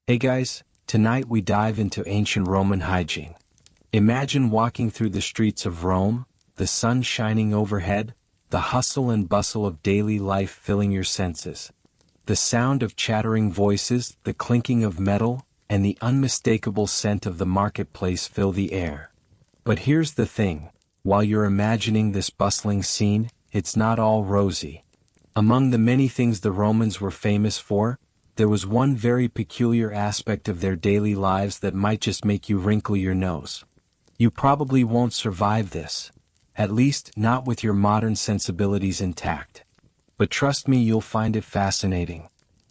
Hey guys, tonight we dive into ancient Roman hygiene. Imagine walking through the streets of Rome, the sun shining overhead, the hustle and bustle of daily life filling your senses. The sound of chattering voices, the clinking of metal, and the unmistakable scent of the marketplace fill the air. But here's the thing, while you're imagining this bustling scene, it's not all rosy. Among the many things the Romans were famous for, there was one very peculiar aspect of their daily lives that might just make you wrinkle your nose. You probably won't survive this. At least, not with your modern sensibilities intact. But trust me, you'll find it fascinating.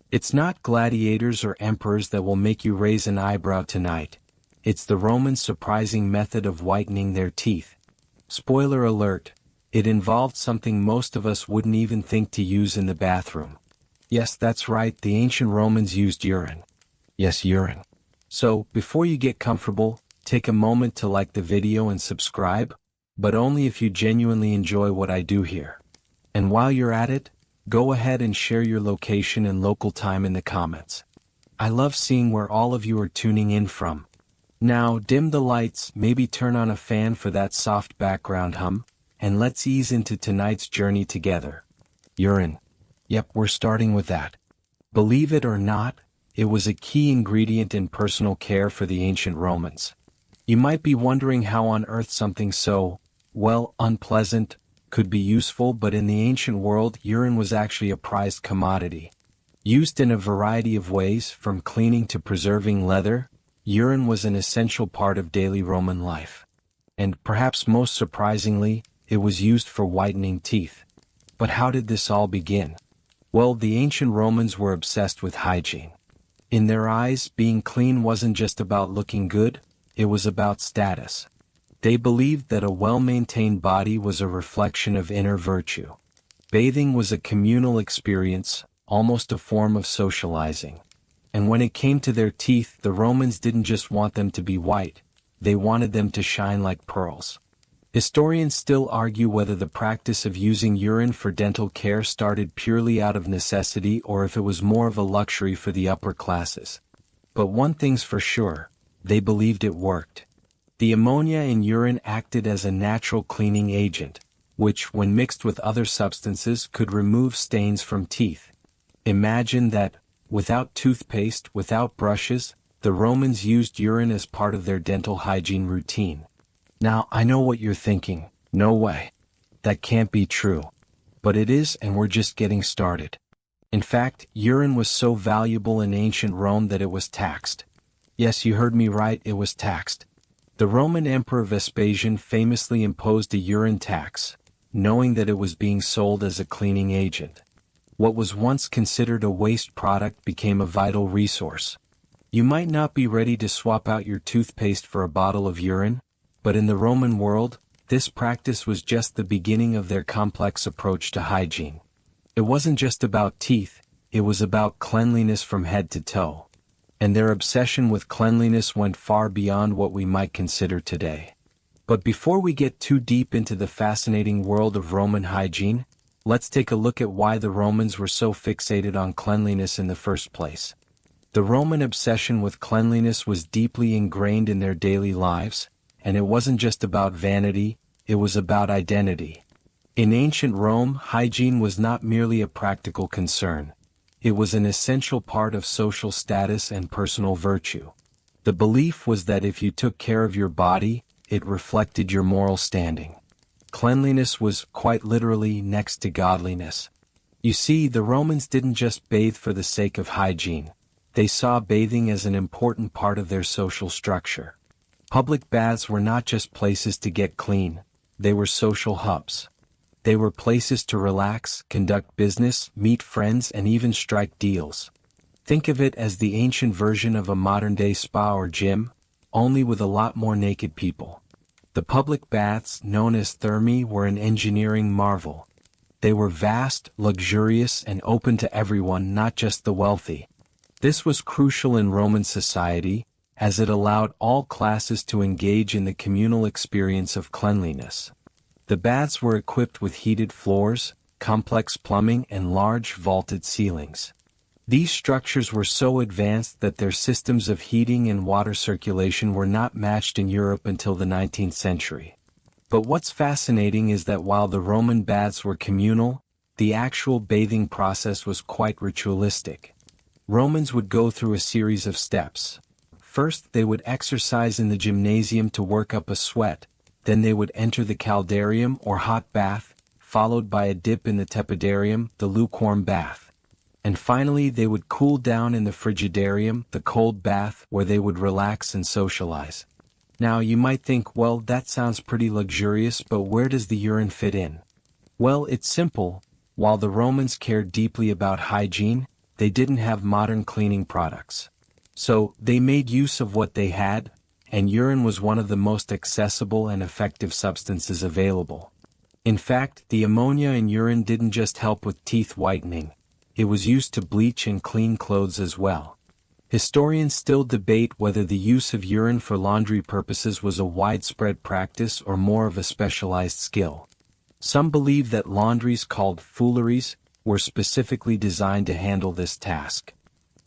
It's not gladiators or emperors that will make you raise an eyebrow tonight. It's the Romans' surprising method of whitening their teeth. Spoiler alert, it involved something most of us wouldn't even think to use in the bathroom. Yes, that's right, the ancient Romans used urine. Yes, urine. So, before you get comfortable, take a moment to like the video and subscribe, but only if you genuinely enjoy what I do here. And while you're at it, go ahead and share your location and local time in the comments. I love seeing where all of you are tuning in from. Now, dim the lights, maybe turn on a fan for that soft background hum, and let's ease into tonight's journey together. Urine. Yep, we're starting with that. Believe it or not, it was a key ingredient in personal care for the ancient Romans. You might be wondering how on earth something so, well, unpleasant, could be useful, but in the ancient world, urine was actually a prized commodity. Used in a variety of ways, from cleaning to preserving leather, urine was an essential part of daily Roman life. And perhaps most surprisingly, it was used for whitening teeth. But how did this all begin? Well, the ancient Romans were obsessed with hygiene. In their eyes, being clean wasn't just about looking good, it was about status. They believed that a well-maintained body was a reflection of inner virtue. Bathing was a communal experience, almost a form of socializing. And when it came to their teeth, the Romans didn't just want them to be white, they wanted them to shine like pearls. Historians still argue whether the practice of using urine for dental care started purely out of necessity or if it was more of a luxury for the upper classes. But one thing's for sure, they believed it worked. The ammonia in urine acted as a natural cleaning agent, which, when mixed with other substances, could remove stains from teeth. Imagine that, without toothpaste, without brushes, the Romans used urine as part of their dental hygiene routine. Now, I know what you're thinking, no way. That can't be true. But it is, and we're just getting started. In fact, urine was so valuable in ancient Rome that it was taxed. Yes, you heard me right, it was taxed. The Roman Emperor Vespasian famously imposed a urine tax, knowing that it was being sold as a cleaning agent. What was once considered a waste product became a vital resource. You might not be ready to swap out your toothpaste for a bottle of urine, but in the Roman world, this practice was just the beginning of their complex approach to hygiene. It wasn't just about teeth, it was about cleanliness from head to toe. And their obsession with cleanliness went far beyond what we might consider today. But before we get too deep into the fascinating world of Roman hygiene, let's take a look at why the Romans were so fixated on cleanliness in the first place. The Roman obsession with cleanliness was deeply ingrained in their daily lives, and it wasn't just about vanity, it was about identity. In ancient Rome, hygiene was not merely a practical concern. It was an essential part of social status and personal virtue. The belief was that if you took care of your body, it reflected your moral standing. Cleanliness was, quite literally, next to godliness. You see, the Romans didn't just bathe for the sake of hygiene. They saw bathing as an important part of their social structure. Public baths were not just places to get clean, they were social hubs. They were places to relax, conduct business, meet friends, and even strike deals. Think of it as the ancient version of a modern-day spa or gym, only with a lot more naked people. The public baths, known as thermae, were an engineering marvel. They were vast, luxurious, and open to everyone, not just the wealthy. This was crucial in Roman society, as it allowed all classes to engage in the communal experience of cleanliness. The baths were equipped with heated floors, complex plumbing, and large vaulted ceilings. These structures were so advanced that their systems of heating and water circulation were not matched in Europe until the 19th century. But what's fascinating is that while the Roman baths were communal, the actual bathing process was quite ritualistic. Romans would go through a series of steps. First, they would exercise in the gymnasium to work up a sweat, then they would enter the caldarium or hot bath, followed by a dip in the tepidarium, the lukewarm bath. And finally they would cool down in the frigidarium, the cold bath, where they would relax and socialize. Now you might think, well, that sounds pretty luxurious, but where does the urine fit in? Well, it's simple. While the Romans cared deeply about hygiene, they didn't have modern cleaning products. So, they made use of what they had, and urine was one of the most accessible and effective substances available. In fact, the ammonia in urine didn't just help with teeth whitening, it was used to bleach and clean clothes as well. Historians still debate whether the use of urine for laundry purposes was a widespread practice or more of a specialized skill. Some believe that laundries called fouleries were specifically designed to handle this task.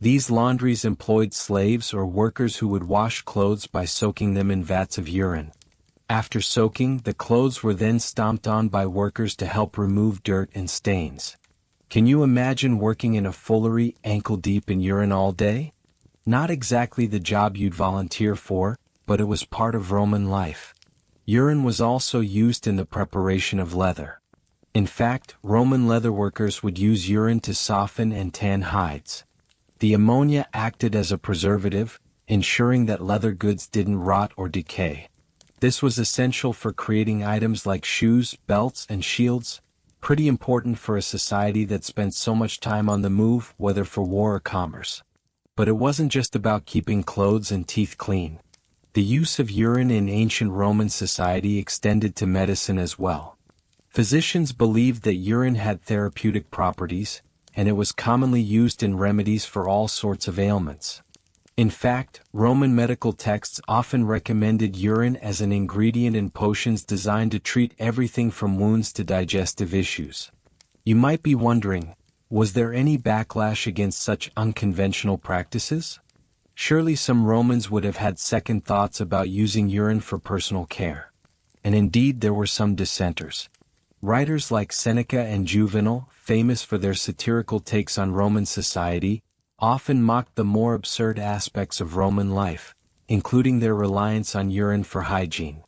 These laundries employed slaves or workers who would wash clothes by soaking them in vats of urine. After soaking, the clothes were then stomped on by workers to help remove dirt and stains. Can you imagine working in a foulery ankle-deep in urine all day? Not exactly the job you'd volunteer for, but it was part of Roman life. Urine was also used in the preparation of leather. In fact, Roman leatherworkers would use urine to soften and tan hides. The ammonia acted as a preservative, ensuring that leather goods didn't rot or decay. This was essential for creating items like shoes, belts, and shields, pretty important for a society that spent so much time on the move, whether for war or commerce. But it wasn't just about keeping clothes and teeth clean. The use of urine in ancient Roman society extended to medicine as well. Physicians believed that urine had therapeutic properties, and it was commonly used in remedies for all sorts of ailments. In fact, Roman medical texts often recommended urine as an ingredient in potions designed to treat everything from wounds to digestive issues. You might be wondering, was there any backlash against such unconventional practices? Surely some Romans would have had second thoughts about using urine for personal care. And indeed there were some dissenters. Writers like Seneca and Juvenal, famous for their satirical takes on Roman society, often mocked the more absurd aspects of Roman life, including their reliance on urine for hygiene.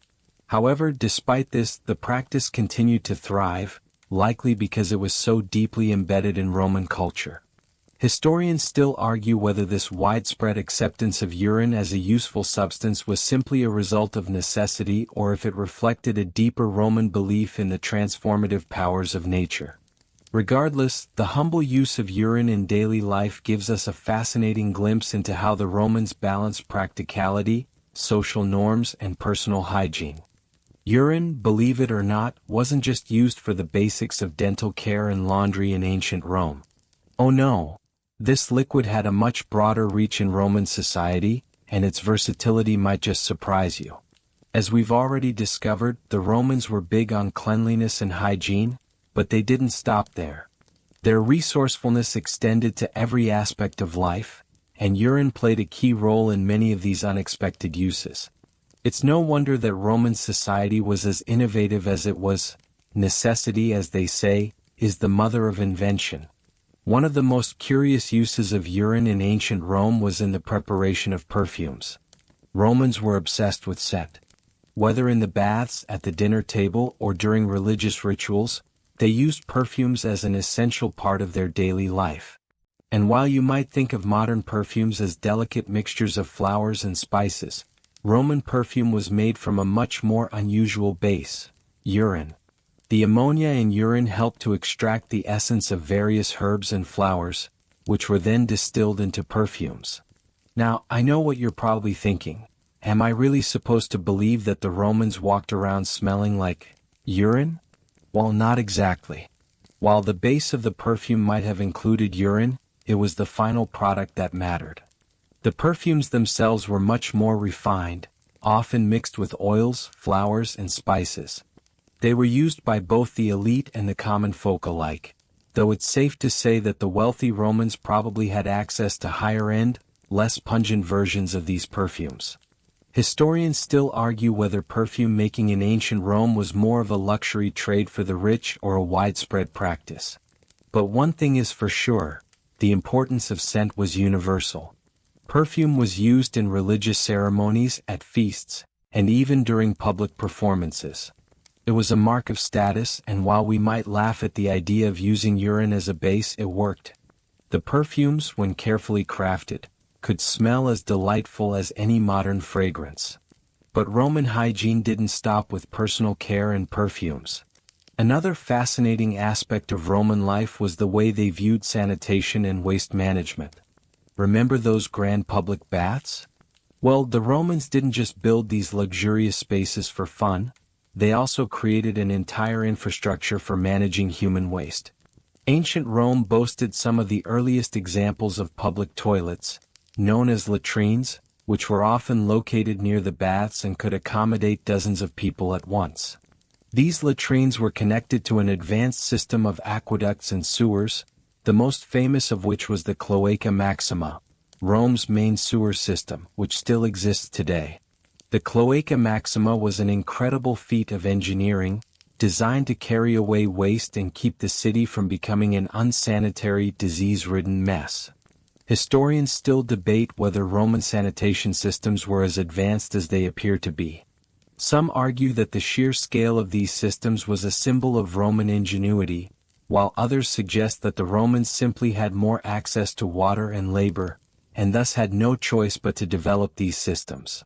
However, despite this, the practice continued to thrive, likely because it was so deeply embedded in Roman culture. Historians still argue whether this widespread acceptance of urine as a useful substance was simply a result of necessity or if it reflected a deeper Roman belief in the transformative powers of nature. Regardless, the humble use of urine in daily life gives us a fascinating glimpse into how the Romans balanced practicality, social norms, and personal hygiene. Urine, believe it or not, wasn't just used for the basics of dental care and laundry in ancient Rome. Oh no! This liquid had a much broader reach in Roman society, and its versatility might just surprise you. As we've already discovered, the Romans were big on cleanliness and hygiene, but they didn't stop there. Their resourcefulness extended to every aspect of life, and urine played a key role in many of these unexpected uses. It's no wonder that Roman society was as innovative as it was. Necessity, as they say, is the mother of invention. One of the most curious uses of urine in ancient Rome was in the preparation of perfumes. Romans were obsessed with scent. Whether in the baths, at the dinner table, or during religious rituals, they used perfumes as an essential part of their daily life. And while you might think of modern perfumes as delicate mixtures of flowers and spices, Roman perfume was made from a much more unusual base, urine. The ammonia in urine helped to extract the essence of various herbs and flowers, which were then distilled into perfumes. Now, I know what you're probably thinking. Am I really supposed to believe that the Romans walked around smelling like urine? Well, not exactly. While the base of the perfume might have included urine, it was the final product that mattered. The perfumes themselves were much more refined, often mixed with oils, flowers, and spices. They were used by both the elite and the common folk alike, though it's safe to say that the wealthy Romans probably had access to higher-end, less pungent versions of these perfumes. Historians still argue whether perfume making in ancient Rome was more of a luxury trade for the rich or a widespread practice. But one thing is for sure, the importance of scent was universal. Perfume was used in religious ceremonies, at feasts, and even during public performances. It was a mark of status, and while we might laugh at the idea of using urine as a base, it worked. The perfumes, when carefully crafted, could smell as delightful as any modern fragrance. But Roman hygiene didn't stop with personal care and perfumes. Another fascinating aspect of Roman life was the way they viewed sanitation and waste management. Remember those grand public baths? Well, the Romans didn't just build these luxurious spaces for fun, they also created an entire infrastructure for managing human waste. Ancient Rome boasted some of the earliest examples of public toilets, known as latrines, which were often located near the baths and could accommodate dozens of people at once. These latrines were connected to an advanced system of aqueducts and sewers, the most famous of which was the Cloaca Maxima, Rome's main sewer system, which still exists today. The Cloaca Maxima was an incredible feat of engineering, designed to carry away waste and keep the city from becoming an unsanitary, disease-ridden mess. Historians still debate whether Roman sanitation systems were as advanced as they appear to be. Some argue that the sheer scale of these systems was a symbol of Roman ingenuity, while others suggest that the Romans simply had more access to water and labor, and thus had no choice but to develop these systems.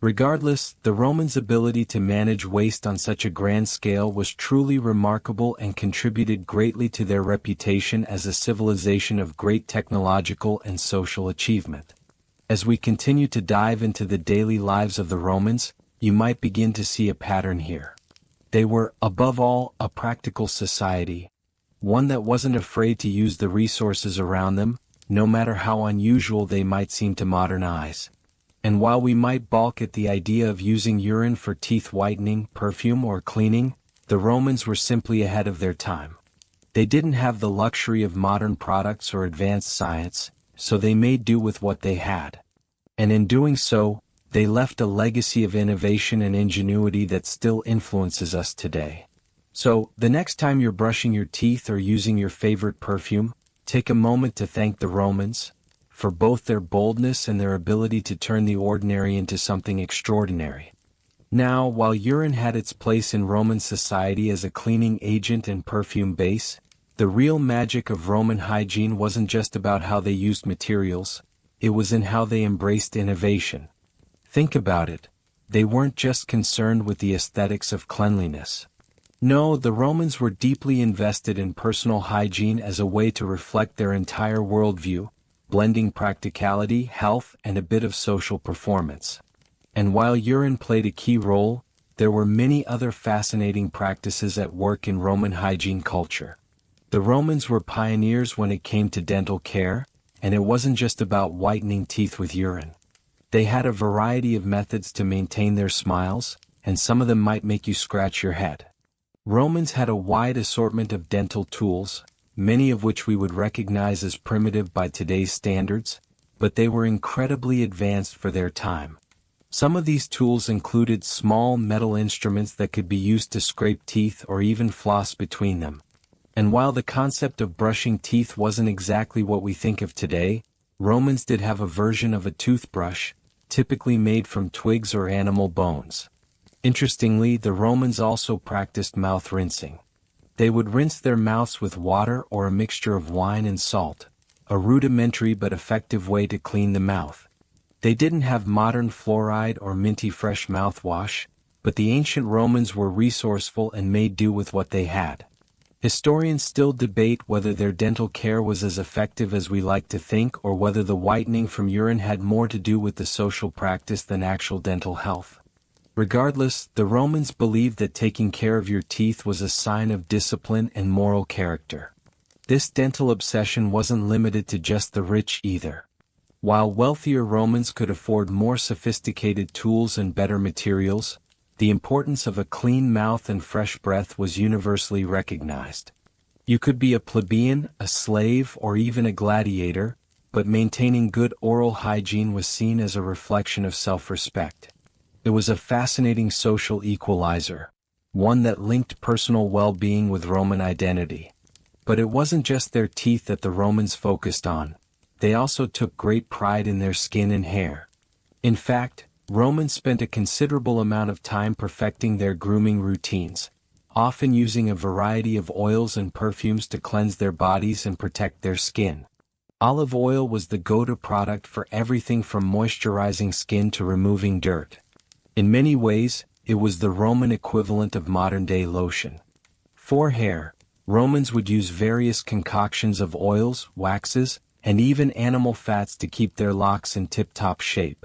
Regardless, the Romans' ability to manage waste on such a grand scale was truly remarkable and contributed greatly to their reputation as a civilization of great technological and social achievement. As we continue to dive into the daily lives of the Romans, you might begin to see a pattern here. They were, above all, a practical society, one that wasn't afraid to use the resources around them, no matter how unusual they might seem to modern eyes. And while we might balk at the idea of using urine for teeth whitening, perfume, or cleaning, the Romans were simply ahead of their time. They didn't have the luxury of modern products or advanced science, so they made do with what they had. And in doing so, they left a legacy of innovation and ingenuity that still influences us today. So, the next time you're brushing your teeth or using your favorite perfume, take a moment to thank the Romans, for both their boldness and their ability to turn the ordinary into something extraordinary. Now, while urine had its place in Roman society as a cleaning agent and perfume base, the real magic of Roman hygiene wasn't just about how they used materials, it was in how they embraced innovation. Think about it, they weren't just concerned with the aesthetics of cleanliness. No, the Romans were deeply invested in personal hygiene as a way to reflect their entire worldview, blending practicality, health, and a bit of social performance. And while urine played a key role, there were many other fascinating practices at work in Roman hygiene culture. The Romans were pioneers when it came to dental care, and it wasn't just about whitening teeth with urine. They had a variety of methods to maintain their smiles, and some of them might make you scratch your head. Romans had a wide assortment of dental tools, many of which we would recognize as primitive by today's standards, but they were incredibly advanced for their time. Some of these tools included small metal instruments that could be used to scrape teeth or even floss between them. And while the concept of brushing teeth wasn't exactly what we think of today, Romans did have a version of a toothbrush, typically made from twigs or animal bones. Interestingly, the Romans also practiced mouth rinsing. They would rinse their mouths with water or a mixture of wine and salt, a rudimentary but effective way to clean the mouth. They didn't have modern fluoride or minty fresh mouthwash, but the ancient Romans were resourceful and made do with what they had. Historians still debate whether their dental care was as effective as we like to think or whether the whitening from urine had more to do with the social practice than actual dental health. Regardless, the Romans believed that taking care of your teeth was a sign of discipline and moral character. This dental obsession wasn't limited to just the rich either. While wealthier Romans could afford more sophisticated tools and better materials, the importance of a clean mouth and fresh breath was universally recognized. You could be a plebeian, a slave, or even a gladiator, but maintaining good oral hygiene was seen as a reflection of self-respect. It was a fascinating social equalizer, one that linked personal well-being with Roman identity. But it wasn't just their teeth that the Romans focused on. They also took great pride in their skin and hair. In fact, Romans spent a considerable amount of time perfecting their grooming routines, often using a variety of oils and perfumes to cleanse their bodies and protect their skin. Olive oil was the go-to product for everything from moisturizing skin to removing dirt. In many ways, it was the Roman equivalent of modern-day lotion. For hair, Romans would use various concoctions of oils, waxes, and even animal fats to keep their locks in tip-top shape.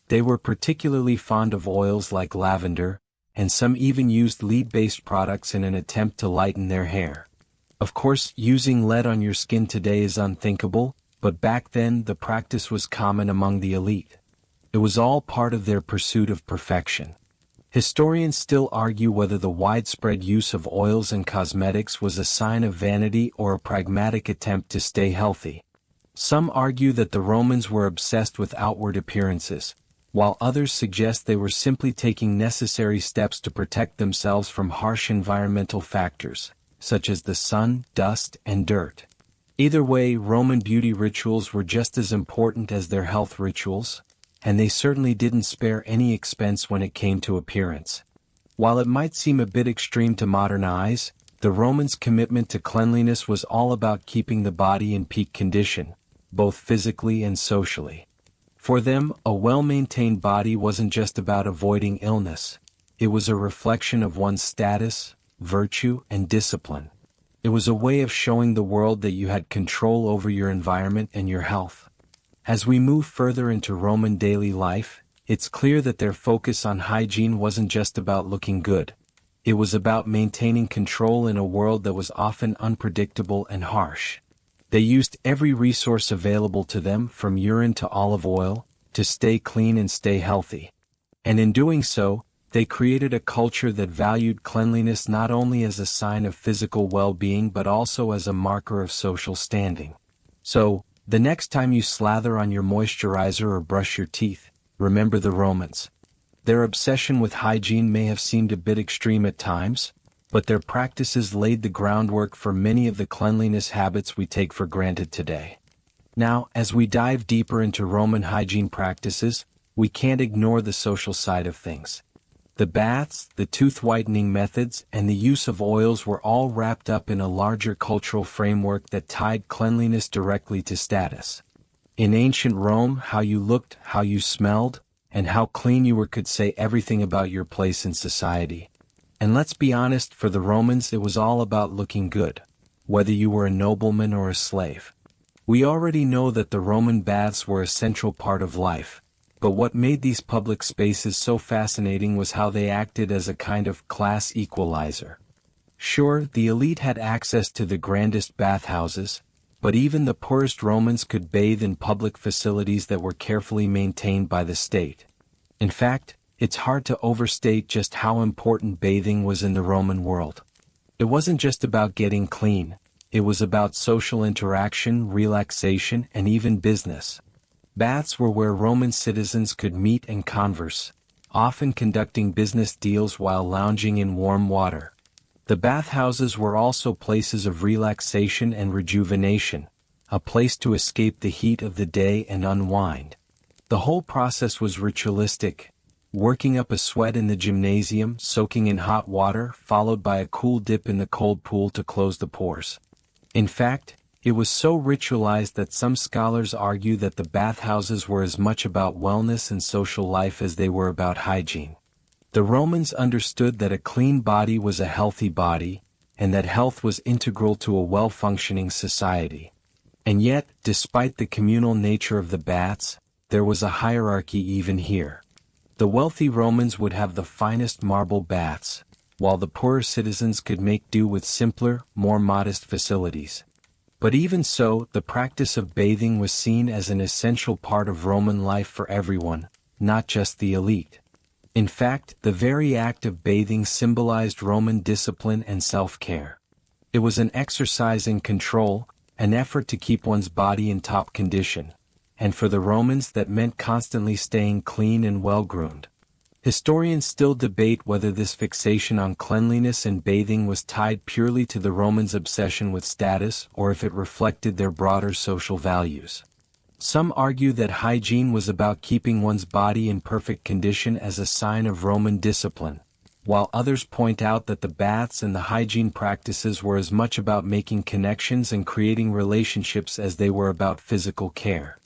They were particularly fond of oils like lavender, and some even used lead-based products in an attempt to lighten their hair. Of course, using lead on your skin today is unthinkable, but back then the practice was common among the elite. It was all part of their pursuit of perfection. Historians still argue whether the widespread use of oils and cosmetics was a sign of vanity or a pragmatic attempt to stay healthy. Some argue that the Romans were obsessed with outward appearances, while others suggest they were simply taking necessary steps to protect themselves from harsh environmental factors, such as the sun, dust, and dirt. Either way, Roman beauty rituals were just as important as their health rituals, and they certainly didn't spare any expense when it came to appearance. While it might seem a bit extreme to modern eyes, the Romans' commitment to cleanliness was all about keeping the body in peak condition, both physically and socially. For them, a well-maintained body wasn't just about avoiding illness. It was a reflection of one's status, virtue, and discipline. It was a way of showing the world that you had control over your environment and your health. As we move further into Roman daily life, it's clear that their focus on hygiene wasn't just about looking good. It was about maintaining control in a world that was often unpredictable and harsh. They used every resource available to them, from urine to olive oil, to stay clean and stay healthy. And in doing so, they created a culture that valued cleanliness not only as a sign of physical well-being but also as a marker of social standing. So, the next time you slather on your moisturizer or brush your teeth, remember the Romans. Their obsession with hygiene may have seemed a bit extreme at times, but their practices laid the groundwork for many of the cleanliness habits we take for granted today. Now, as we dive deeper into Roman hygiene practices, we can't ignore the social side of things. The baths, the tooth whitening methods, and the use of oils were all wrapped up in a larger cultural framework that tied cleanliness directly to status. In ancient Rome, how you looked, how you smelled, and how clean you were could say everything about your place in society. And let's be honest, for the Romans it was all about looking good, whether you were a nobleman or a slave. We already know that the Roman baths were a central part of life, but what made these public spaces so fascinating was how they acted as a kind of class equalizer. Sure, the elite had access to the grandest bathhouses, but even the poorest Romans could bathe in public facilities that were carefully maintained by the state. In fact, it's hard to overstate just how important bathing was in the Roman world. It wasn't just about getting clean, it was about social interaction, relaxation, and even business. Baths were where Roman citizens could meet and converse, often conducting business deals while lounging in warm water. The bathhouses were also places of relaxation and rejuvenation, a place to escape the heat of the day and unwind. The whole process was ritualistic, working up a sweat in the gymnasium, soaking in hot water, followed by a cool dip in the cold pool to close the pores. In fact, it was so ritualized that some scholars argue that the bathhouses were as much about wellness and social life as they were about hygiene. The Romans understood that a clean body was a healthy body, and that health was integral to a well-functioning society. And yet, despite the communal nature of the baths, there was a hierarchy even here. The wealthy Romans would have the finest marble baths, while the poorer citizens could make do with simpler, more modest facilities. But even so, the practice of bathing was seen as an essential part of Roman life for everyone, not just the elite. In fact, the very act of bathing symbolized Roman discipline and self-care. It was an exercise in control, an effort to keep one's body in top condition, and for the Romans that meant constantly staying clean and well-groomed. Historians still debate whether this fixation on cleanliness and bathing was tied purely to the Romans' obsession with status or if it reflected their broader social values. Some argue that hygiene was about keeping one's body in perfect condition as a sign of Roman discipline, while others point out that the baths and the hygiene practices were as much about making connections and creating relationships as they were about physical care.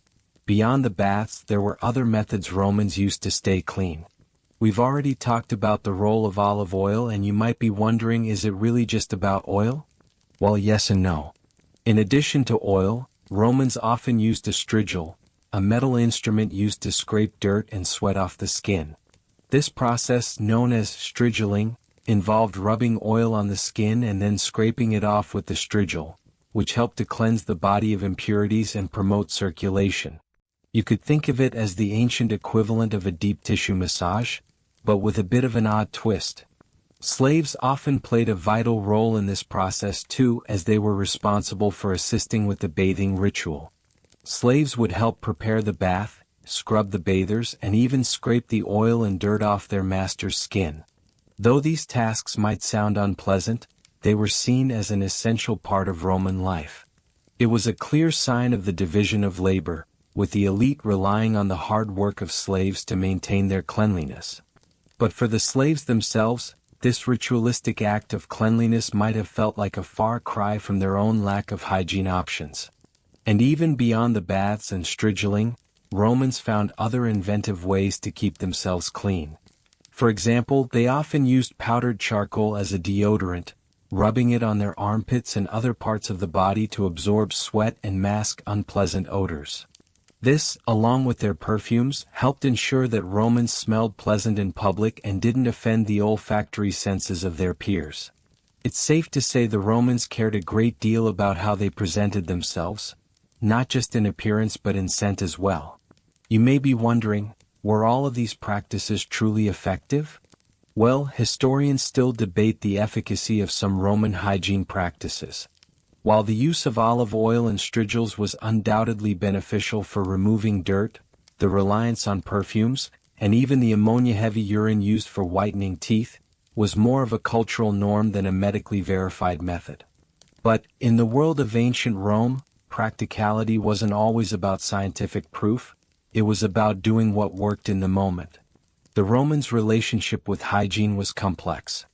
Beyond the baths, there were other methods Romans used to stay clean. We've already talked about the role of olive oil, and you might be wondering, is it really just about oil? Well, yes and no. In addition to oil, Romans often used a strigil, a metal instrument used to scrape dirt and sweat off the skin. This process, known as strigiling, involved rubbing oil on the skin and then scraping it off with the strigil, which helped to cleanse the body of impurities and promote circulation. You could think of it as the ancient equivalent of a deep tissue massage, but with a bit of an odd twist. Slaves often played a vital role in this process too, as they were responsible for assisting with the bathing ritual. Slaves would help prepare the bath, scrub the bathers, and even scrape the oil and dirt off their master's skin. Though these tasks might sound unpleasant, they were seen as an essential part of Roman life. It was a clear sign of the division of labor, with the elite relying on the hard work of slaves to maintain their cleanliness. But for the slaves themselves, this ritualistic act of cleanliness might have felt like a far cry from their own lack of hygiene options. And even beyond the baths and strigiling, Romans found other inventive ways to keep themselves clean. For example, they often used powdered charcoal as a deodorant, rubbing it on their armpits and other parts of the body to absorb sweat and mask unpleasant odors. This, along with their perfumes, helped ensure that Romans smelled pleasant in public and didn't offend the olfactory senses of their peers. It's safe to say the Romans cared a great deal about how they presented themselves, not just in appearance but in scent as well. You may be wondering, were all of these practices truly effective? Well, historians still debate the efficacy of some Roman hygiene practices. While the use of olive oil and strigils was undoubtedly beneficial for removing dirt, the reliance on perfumes, and even the ammonia-heavy urine used for whitening teeth, was more of a cultural norm than a medically verified method. But, in the world of ancient Rome, practicality wasn't always about scientific proof, it was about doing what worked in the moment. The Romans' relationship with hygiene was complex.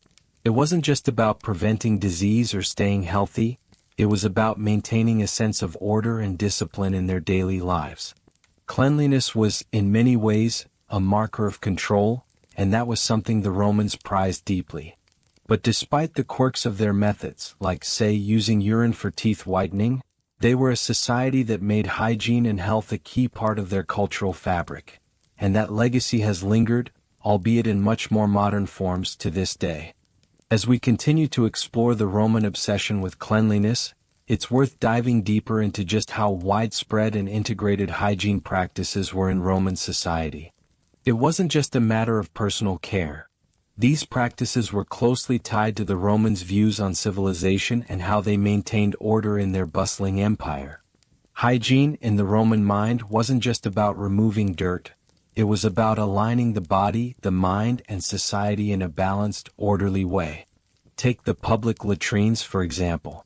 It wasn't just about preventing disease or staying healthy, it was about maintaining a sense of order and discipline in their daily lives. Cleanliness was, in many ways, a marker of control, and that was something the Romans prized deeply. But despite the quirks of their methods, like, say, using urine for teeth whitening, they were a society that made hygiene and health a key part of their cultural fabric, and that legacy has lingered, albeit in much more modern forms, to this day. As we continue to explore the Roman obsession with cleanliness, it's worth diving deeper into just how widespread and integrated hygiene practices were in Roman society. It wasn't just a matter of personal care. These practices were closely tied to the Romans' views on civilization and how they maintained order in their bustling empire. Hygiene, in the Roman mind, wasn't just about removing dirt. It was about aligning the body, the mind, and society in a balanced, orderly way. Take the public latrines, for example.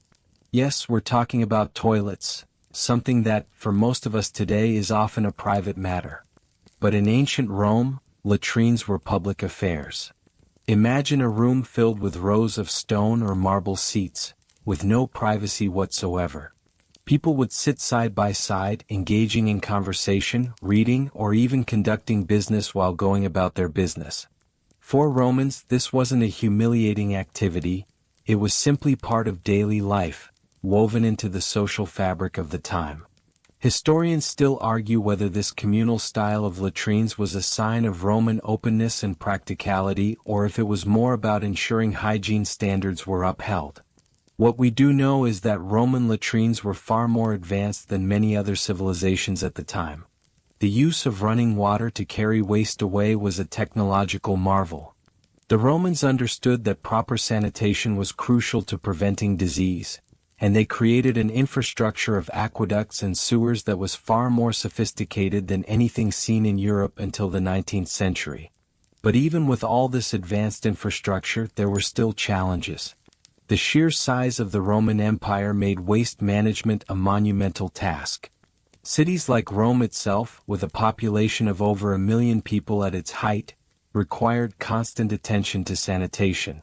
Yes, we're talking about toilets, something that, for most of us today, is often a private matter. But in ancient Rome, latrines were public affairs. Imagine a room filled with rows of stone or marble seats, with no privacy whatsoever. People would sit side by side, engaging in conversation, reading, or even conducting business while going about their business. For Romans, this wasn't a humiliating activity, it was simply part of daily life, woven into the social fabric of the time. Historians still argue whether this communal style of latrines was a sign of Roman openness and practicality or if it was more about ensuring hygiene standards were upheld. What we do know is that Roman latrines were far more advanced than many other civilizations at the time. The use of running water to carry waste away was a technological marvel. The Romans understood that proper sanitation was crucial to preventing disease, and they created an infrastructure of aqueducts and sewers that was far more sophisticated than anything seen in Europe until the 19th century. But even with all this advanced infrastructure, there were still challenges. The sheer size of the Roman Empire made waste management a monumental task. Cities like Rome itself, with a population of over 1 million people at its height, required constant attention to sanitation.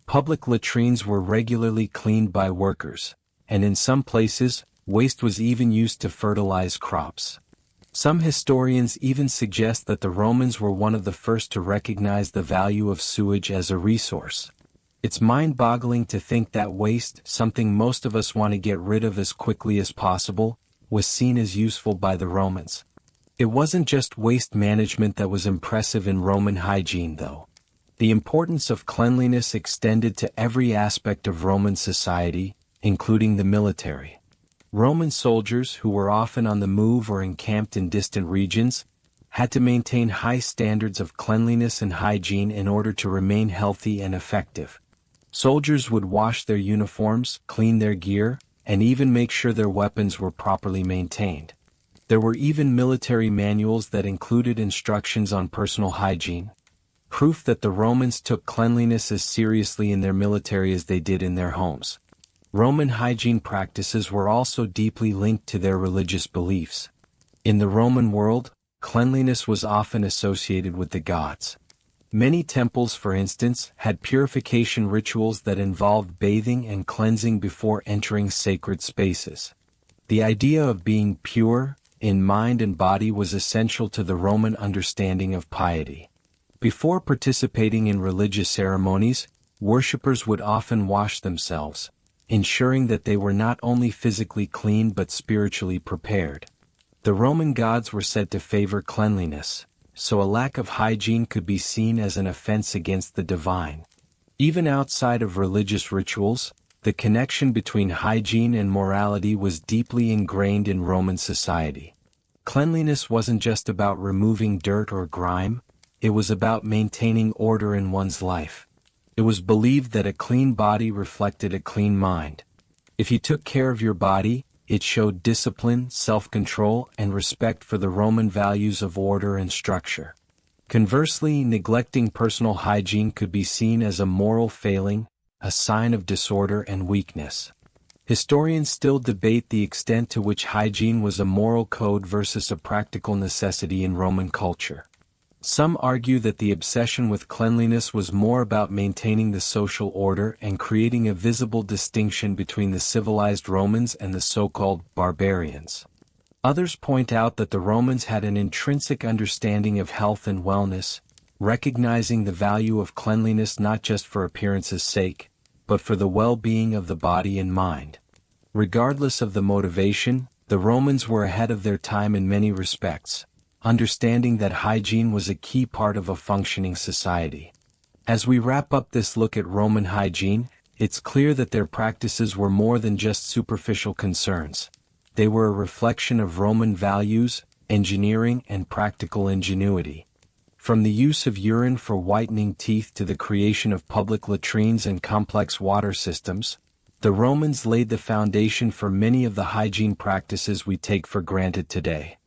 Public latrines were regularly cleaned by workers, and in some places, waste was even used to fertilize crops. Some historians even suggest that the Romans were one of the first to recognize the value of sewage as a resource. It's mind-boggling to think that waste, something most of us want to get rid of as quickly as possible, was seen as useful by the Romans. It wasn't just waste management that was impressive in Roman hygiene, though. The importance of cleanliness extended to every aspect of Roman society, including the military. Roman soldiers, who were often on the move or encamped in distant regions, had to maintain high standards of cleanliness and hygiene in order to remain healthy and effective. Soldiers would wash their uniforms, clean their gear, and even make sure their weapons were properly maintained. There were even military manuals that included instructions on personal hygiene, proof that the Romans took cleanliness as seriously in their military as they did in their homes. Roman hygiene practices were also deeply linked to their religious beliefs. In the Roman world, cleanliness was often associated with the gods. Many temples, for instance, had purification rituals that involved bathing and cleansing before entering sacred spaces. The idea of being pure, in mind and body, was essential to the Roman understanding of piety. Before participating in religious ceremonies, worshippers would often wash themselves, ensuring that they were not only physically clean but spiritually prepared. The Roman gods were said to favor cleanliness, so a lack of hygiene could be seen as an offense against the divine. Even outside of religious rituals, the connection between hygiene and morality was deeply ingrained in Roman society. Cleanliness wasn't just about removing dirt or grime, it was about maintaining order in one's life. It was believed that a clean body reflected a clean mind. If you took care of your body, it showed discipline, self-control, and respect for the Roman values of order and structure. Conversely, neglecting personal hygiene could be seen as a moral failing, a sign of disorder and weakness. Historians still debate the extent to which hygiene was a moral code versus a practical necessity in Roman culture. Some argue that the obsession with cleanliness was more about maintaining the social order and creating a visible distinction between the civilized Romans and the so-called barbarians. Others point out that the Romans had an intrinsic understanding of health and wellness, recognizing the value of cleanliness not just for appearance's sake, but for the well-being of the body and mind. Regardless of the motivation, the Romans were ahead of their time in many respects, understanding that hygiene was a key part of a functioning society. As we wrap up this look at Roman hygiene, it's clear that their practices were more than just superficial concerns. They were a reflection of Roman values, engineering, and practical ingenuity. From the use of urine for whitening teeth to the creation of public latrines and complex water systems, the Romans laid the foundation for many of the hygiene practices we take for granted today.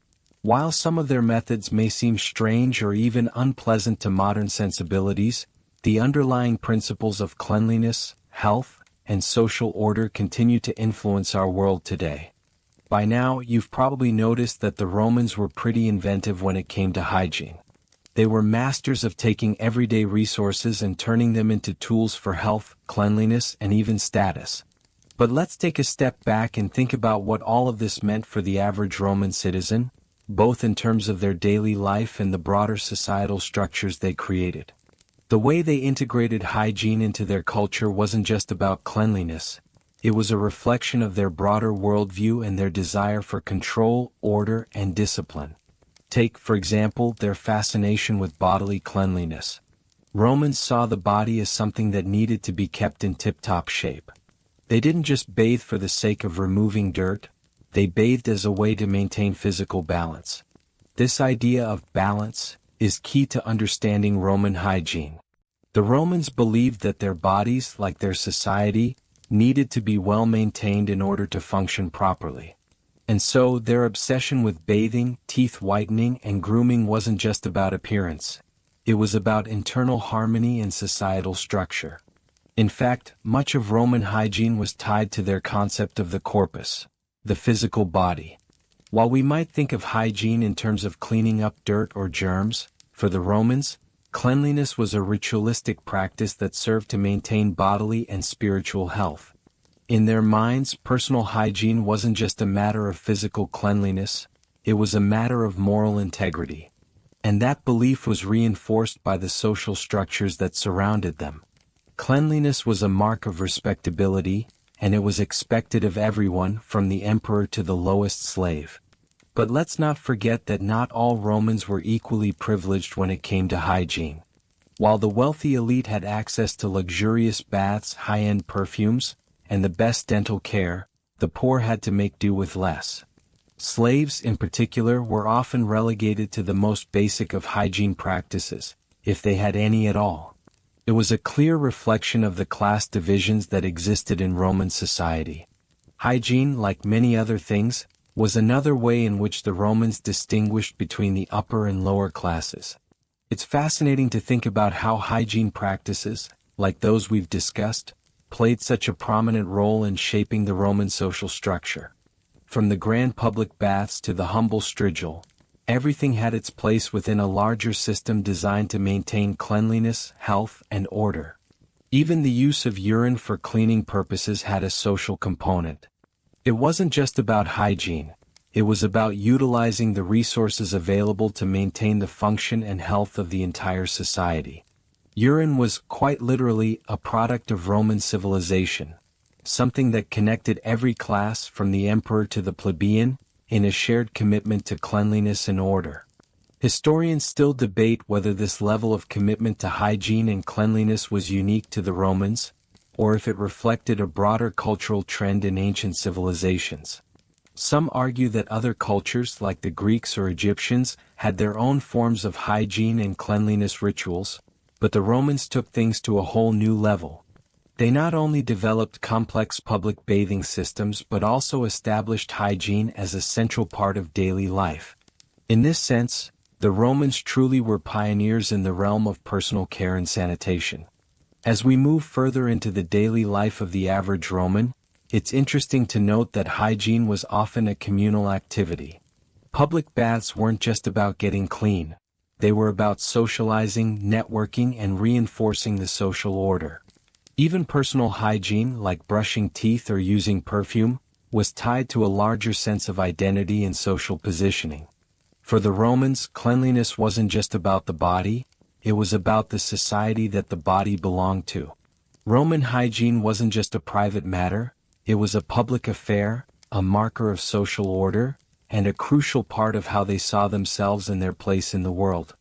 While some of their methods may seem strange or even unpleasant to modern sensibilities, the underlying principles of cleanliness, health, and social order continue to influence our world today. By now, you've probably noticed that the Romans were pretty inventive when it came to hygiene. They were masters of taking everyday resources and turning them into tools for health, cleanliness, and even status. But let's take a step back and think about what all of this meant for the average Roman citizen, both in terms of their daily life and the broader societal structures they created. The way they integrated hygiene into their culture wasn't just about cleanliness, it was a reflection of their broader worldview and their desire for control, order, and discipline. Take, for example, their fascination with bodily cleanliness. Romans saw the body as something that needed to be kept in tip-top shape. They didn't just bathe for the sake of removing dirt, they bathed as a way to maintain physical balance. This idea of balance is key to understanding Roman hygiene. The Romans believed that their bodies, like their society, needed to be well maintained in order to function properly. And so, their obsession with bathing, teeth whitening, and grooming wasn't just about appearance. It was about internal harmony and societal structure. In fact, much of Roman hygiene was tied to their concept of the corpus, the physical body. While we might think of hygiene in terms of cleaning up dirt or germs, for the Romans, cleanliness was a ritualistic practice that served to maintain bodily and spiritual health. In their minds, personal hygiene wasn't just a matter of physical cleanliness, it was a matter of moral integrity. And that belief was reinforced by the social structures that surrounded them. Cleanliness was a mark of respectability, and it was expected of everyone from the emperor to the lowest slave. But let's not forget that not all Romans were equally privileged when it came to hygiene. While the wealthy elite had access to luxurious baths, high-end perfumes, and the best dental care, the poor had to make do with less. Slaves, in particular, were often relegated to the most basic of hygiene practices, if they had any at all. It was a clear reflection of the class divisions that existed in Roman society. Hygiene, like many other things, was another way in which the Romans distinguished between the upper and lower classes. It's fascinating to think about how hygiene practices, like those we've discussed, played such a prominent role in shaping the Roman social structure. From the grand public baths to the humble strigil, everything had its place within a larger system designed to maintain cleanliness, health, and order. Even the use of urine for cleaning purposes had a social component. It wasn't just about hygiene, it was about utilizing the resources available to maintain the function and health of the entire society. Urine was, quite literally, a product of Roman civilization, something that connected every class from the emperor to the plebeian, in a shared commitment to cleanliness and order. Historians still debate whether this level of commitment to hygiene and cleanliness was unique to the Romans, or if it reflected a broader cultural trend in ancient civilizations. Some argue that other cultures, like the Greeks or Egyptians, had their own forms of hygiene and cleanliness rituals, but the Romans took things to a whole new level. They not only developed complex public bathing systems but also established hygiene as a central part of daily life. In this sense, the Romans truly were pioneers in the realm of personal care and sanitation. As we move further into the daily life of the average Roman, it's interesting to note that hygiene was often a communal activity. Public baths weren't just about getting clean. They were about socializing, networking, and reinforcing the social order. Even personal hygiene, like brushing teeth or using perfume, was tied to a larger sense of identity and social positioning. For the Romans, cleanliness wasn't just about the body, it was about the society that the body belonged to. Roman hygiene wasn't just a private matter, it was a public affair, a marker of social order, and a crucial part of how they saw themselves and their place in the world.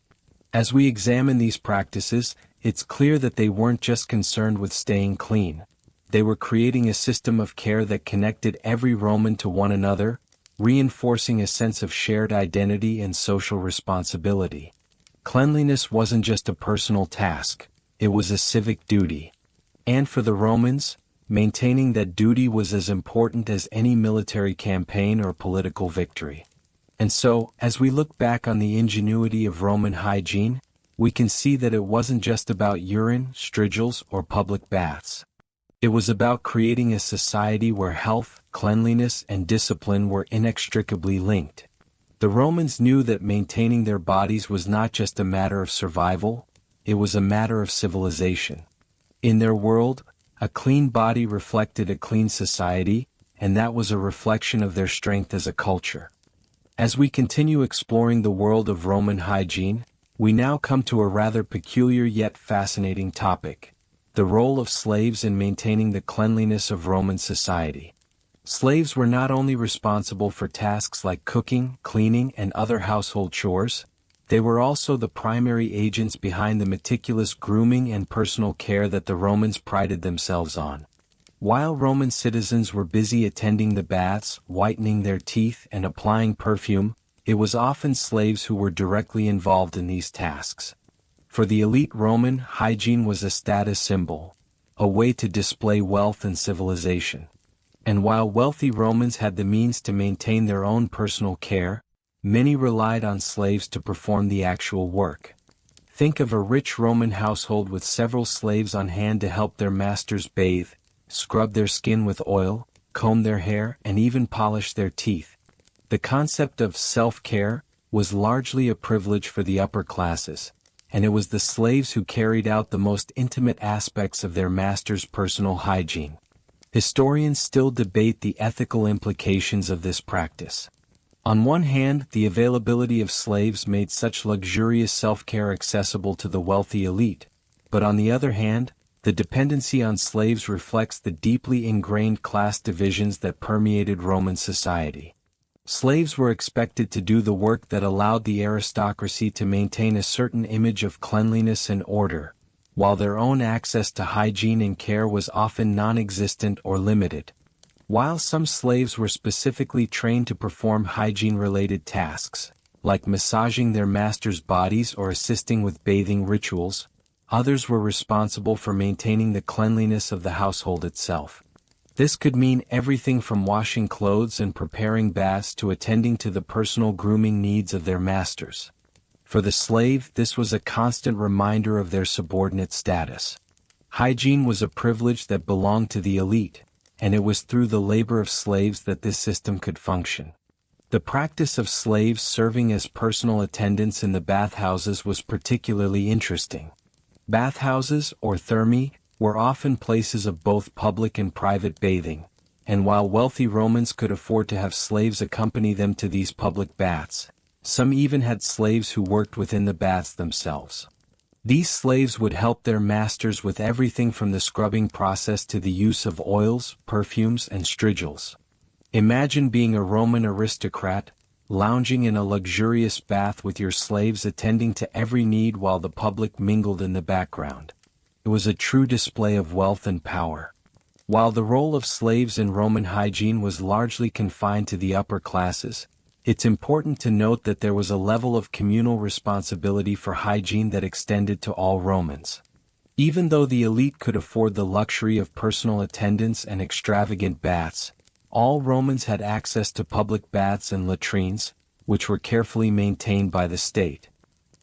As we examine these practices, it's clear that they weren't just concerned with staying clean. They were creating a system of care that connected every Roman to one another, reinforcing a sense of shared identity and social responsibility. Cleanliness wasn't just a personal task, it was a civic duty. And for the Romans, maintaining that duty was as important as any military campaign or political victory. And so, as we look back on the ingenuity of Roman hygiene, we can see that it wasn't just about urine, strigils, or public baths. It was about creating a society where health, cleanliness, and discipline were inextricably linked. The Romans knew that maintaining their bodies was not just a matter of survival, it was a matter of civilization. In their world, a clean body reflected a clean society, and that was a reflection of their strength as a culture. As we continue exploring the world of Roman hygiene, we now come to a rather peculiar yet fascinating topic: the role of slaves in maintaining the cleanliness of Roman society. Slaves were not only responsible for tasks like cooking, cleaning, and other household chores, they were also the primary agents behind the meticulous grooming and personal care that the Romans prided themselves on. While Roman citizens were busy attending the baths, whitening their teeth, and applying perfume, it was often slaves who were directly involved in these tasks. For the elite Roman, hygiene was a status symbol, a way to display wealth and civilization. And while wealthy Romans had the means to maintain their own personal care, many relied on slaves to perform the actual work. Think of a rich Roman household with several slaves on hand to help their masters bathe, scrub their skin with oil, comb their hair, and even polish their teeth. The concept of self-care was largely a privilege for the upper classes, and it was the slaves who carried out the most intimate aspects of their master's personal hygiene. Historians still debate the ethical implications of this practice. On one hand, the availability of slaves made such luxurious self-care accessible to the wealthy elite, but on the other hand, the dependency on slaves reflects the deeply ingrained class divisions that permeated Roman society. Slaves were expected to do the work that allowed the aristocracy to maintain a certain image of cleanliness and order, while their own access to hygiene and care was often non-existent or limited. While some slaves were specifically trained to perform hygiene-related tasks, like massaging their masters' bodies or assisting with bathing rituals, others were responsible for maintaining the cleanliness of the household itself. This could mean everything from washing clothes and preparing baths to attending to the personal grooming needs of their masters. For the slave, this was a constant reminder of their subordinate status. Hygiene was a privilege that belonged to the elite, and it was through the labor of slaves that this system could function. The practice of slaves serving as personal attendants in the bathhouses was particularly interesting. Bathhouses, or thermae, were often places of both public and private bathing, and while wealthy Romans could afford to have slaves accompany them to these public baths, some even had slaves who worked within the baths themselves. These slaves would help their masters with everything from the scrubbing process to the use of oils, perfumes, and strigils. Imagine being a Roman aristocrat, lounging in a luxurious bath with your slaves attending to every need while the public mingled in the background. It was a true display of wealth and power. While the role of slaves in Roman hygiene was largely confined to the upper classes, it's important to note that there was a level of communal responsibility for hygiene that extended to all Romans. Even though the elite could afford the luxury of personal attendants and extravagant baths, all Romans had access to public baths and latrines, which were carefully maintained by the state.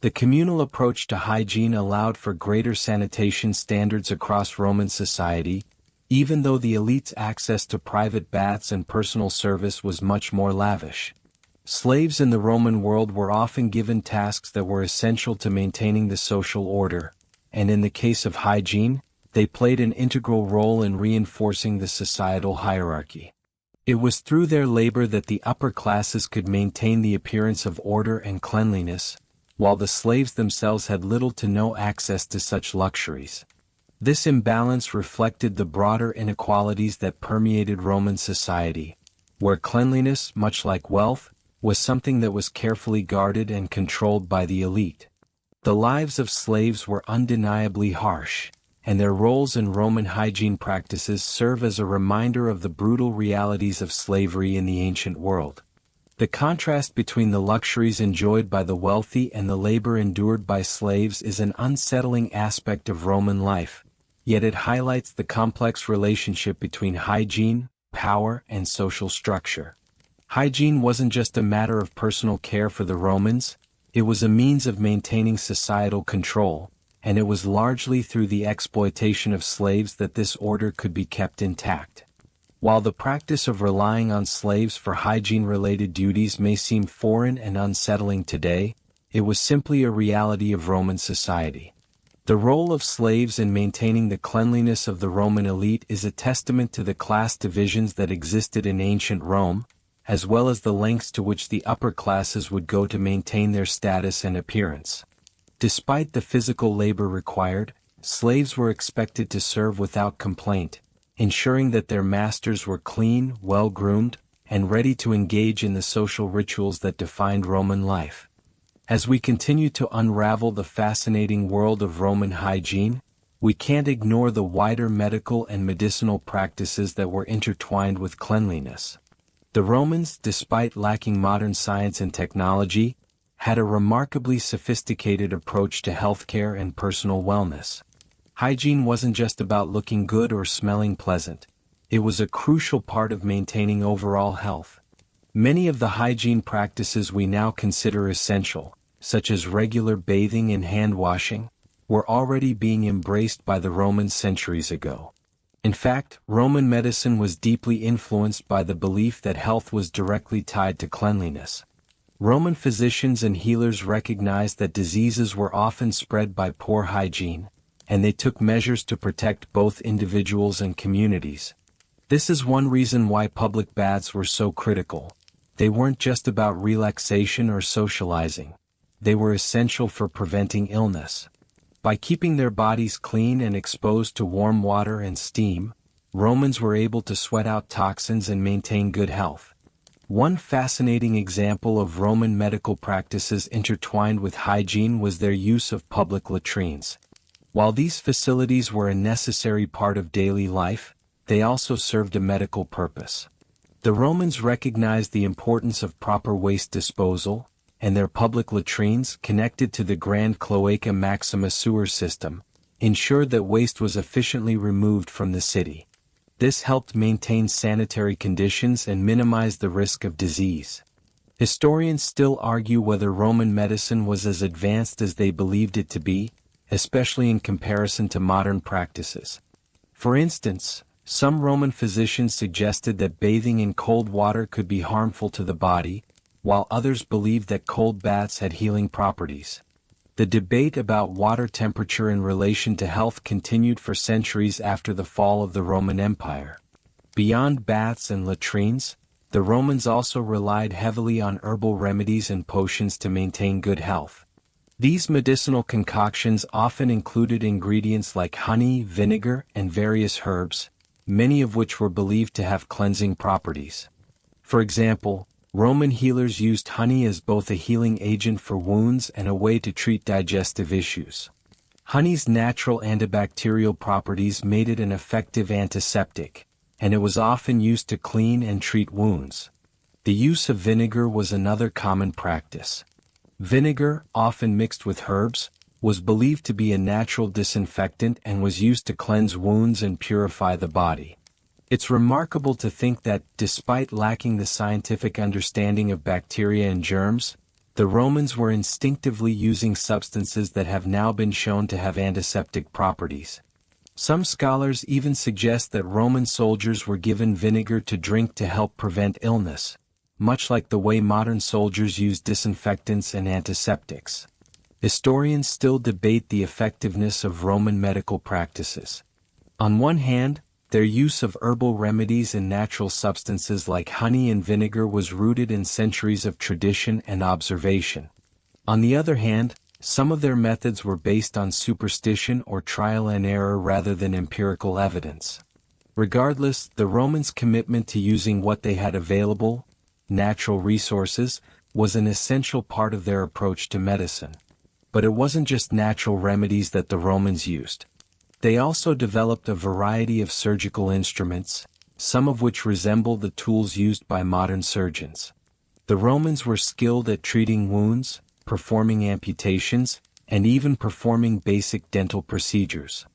The communal approach to hygiene allowed for greater sanitation standards across Roman society, even though the elite's access to private baths and personal service was much more lavish. Slaves in the Roman world were often given tasks that were essential to maintaining the social order, and in the case of hygiene, they played an integral role in reinforcing the societal hierarchy. It was through their labor that the upper classes could maintain the appearance of order and cleanliness, while the slaves themselves had little to no access to such luxuries. This imbalance reflected the broader inequalities that permeated Roman society, where cleanliness, much like wealth, was something that was carefully guarded and controlled by the elite. The lives of slaves were undeniably harsh, and their roles in Roman hygiene practices serve as a reminder of the brutal realities of slavery in the ancient world. The contrast between the luxuries enjoyed by the wealthy and the labor endured by slaves is an unsettling aspect of Roman life, yet it highlights the complex relationship between hygiene, power, and social structure. Hygiene wasn't just a matter of personal care for the Romans, it was a means of maintaining societal control, and it was largely through the exploitation of slaves that this order could be kept intact. While the practice of relying on slaves for hygiene-related duties may seem foreign and unsettling today, it was simply a reality of Roman society. The role of slaves in maintaining the cleanliness of the Roman elite is a testament to the class divisions that existed in ancient Rome, as well as the lengths to which the upper classes would go to maintain their status and appearance. Despite the physical labor required, slaves were expected to serve without complaint, ensuring that their masters were clean, well-groomed, and ready to engage in the social rituals that defined Roman life. As we continue to unravel the fascinating world of Roman hygiene, we can't ignore the wider medical and medicinal practices that were intertwined with cleanliness. The Romans, despite lacking modern science and technology, had a remarkably sophisticated approach to healthcare and personal wellness. Hygiene wasn't just about looking good or smelling pleasant. It was a crucial part of maintaining overall health. Many of the hygiene practices we now consider essential, such as regular bathing and hand washing, were already being embraced by the Romans centuries ago. In fact, Roman medicine was deeply influenced by the belief that health was directly tied to cleanliness. Roman physicians and healers recognized that diseases were often spread by poor hygiene, and they took measures to protect both individuals and communities. This is one reason why public baths were so critical. They weren't just about relaxation or socializing. They were essential for preventing illness. By keeping their bodies clean and exposed to warm water and steam, Romans were able to sweat out toxins and maintain good health. One fascinating example of Roman medical practices intertwined with hygiene was their use of public latrines. While these facilities were a necessary part of daily life, they also served a medical purpose. The Romans recognized the importance of proper waste disposal, and their public latrines, connected to the Grand Cloaca Maxima sewer system, ensured that waste was efficiently removed from the city. This helped maintain sanitary conditions and minimize the risk of disease. Historians still argue whether Roman medicine was as advanced as they believed it to be, especially in comparison to modern practices. For instance, some Roman physicians suggested that bathing in cold water could be harmful to the body, while others believed that cold baths had healing properties. The debate about water temperature in relation to health continued for centuries after the fall of the Roman Empire. Beyond baths and latrines, the Romans also relied heavily on herbal remedies and potions to maintain good health. These medicinal concoctions often included ingredients like honey, vinegar, and various herbs, many of which were believed to have cleansing properties. For example, Roman healers used honey as both a healing agent for wounds and a way to treat digestive issues. Honey's natural antibacterial properties made it an effective antiseptic, and it was often used to clean and treat wounds. The use of vinegar was another common practice. Vinegar, often mixed with herbs, was believed to be a natural disinfectant and was used to cleanse wounds and purify the body. It's remarkable to think that, despite lacking the scientific understanding of bacteria and germs, the Romans were instinctively using substances that have now been shown to have antiseptic properties. Some scholars even suggest that Roman soldiers were given vinegar to drink to help prevent illness, much like the way modern soldiers use disinfectants and antiseptics. Historians still debate the effectiveness of Roman medical practices. On one hand, their use of herbal remedies and natural substances like honey and vinegar was rooted in centuries of tradition and observation. On the other hand, some of their methods were based on superstition or trial and error rather than empirical evidence. Regardless, the Romans' commitment to using what they had available, natural resources, was an essential part of their approach to medicine. But it wasn't just natural remedies that the Romans used. They also developed a variety of surgical instruments, some of which resemble the tools used by modern surgeons. The Romans were skilled at treating wounds, performing amputations, and even performing basic dental procedures.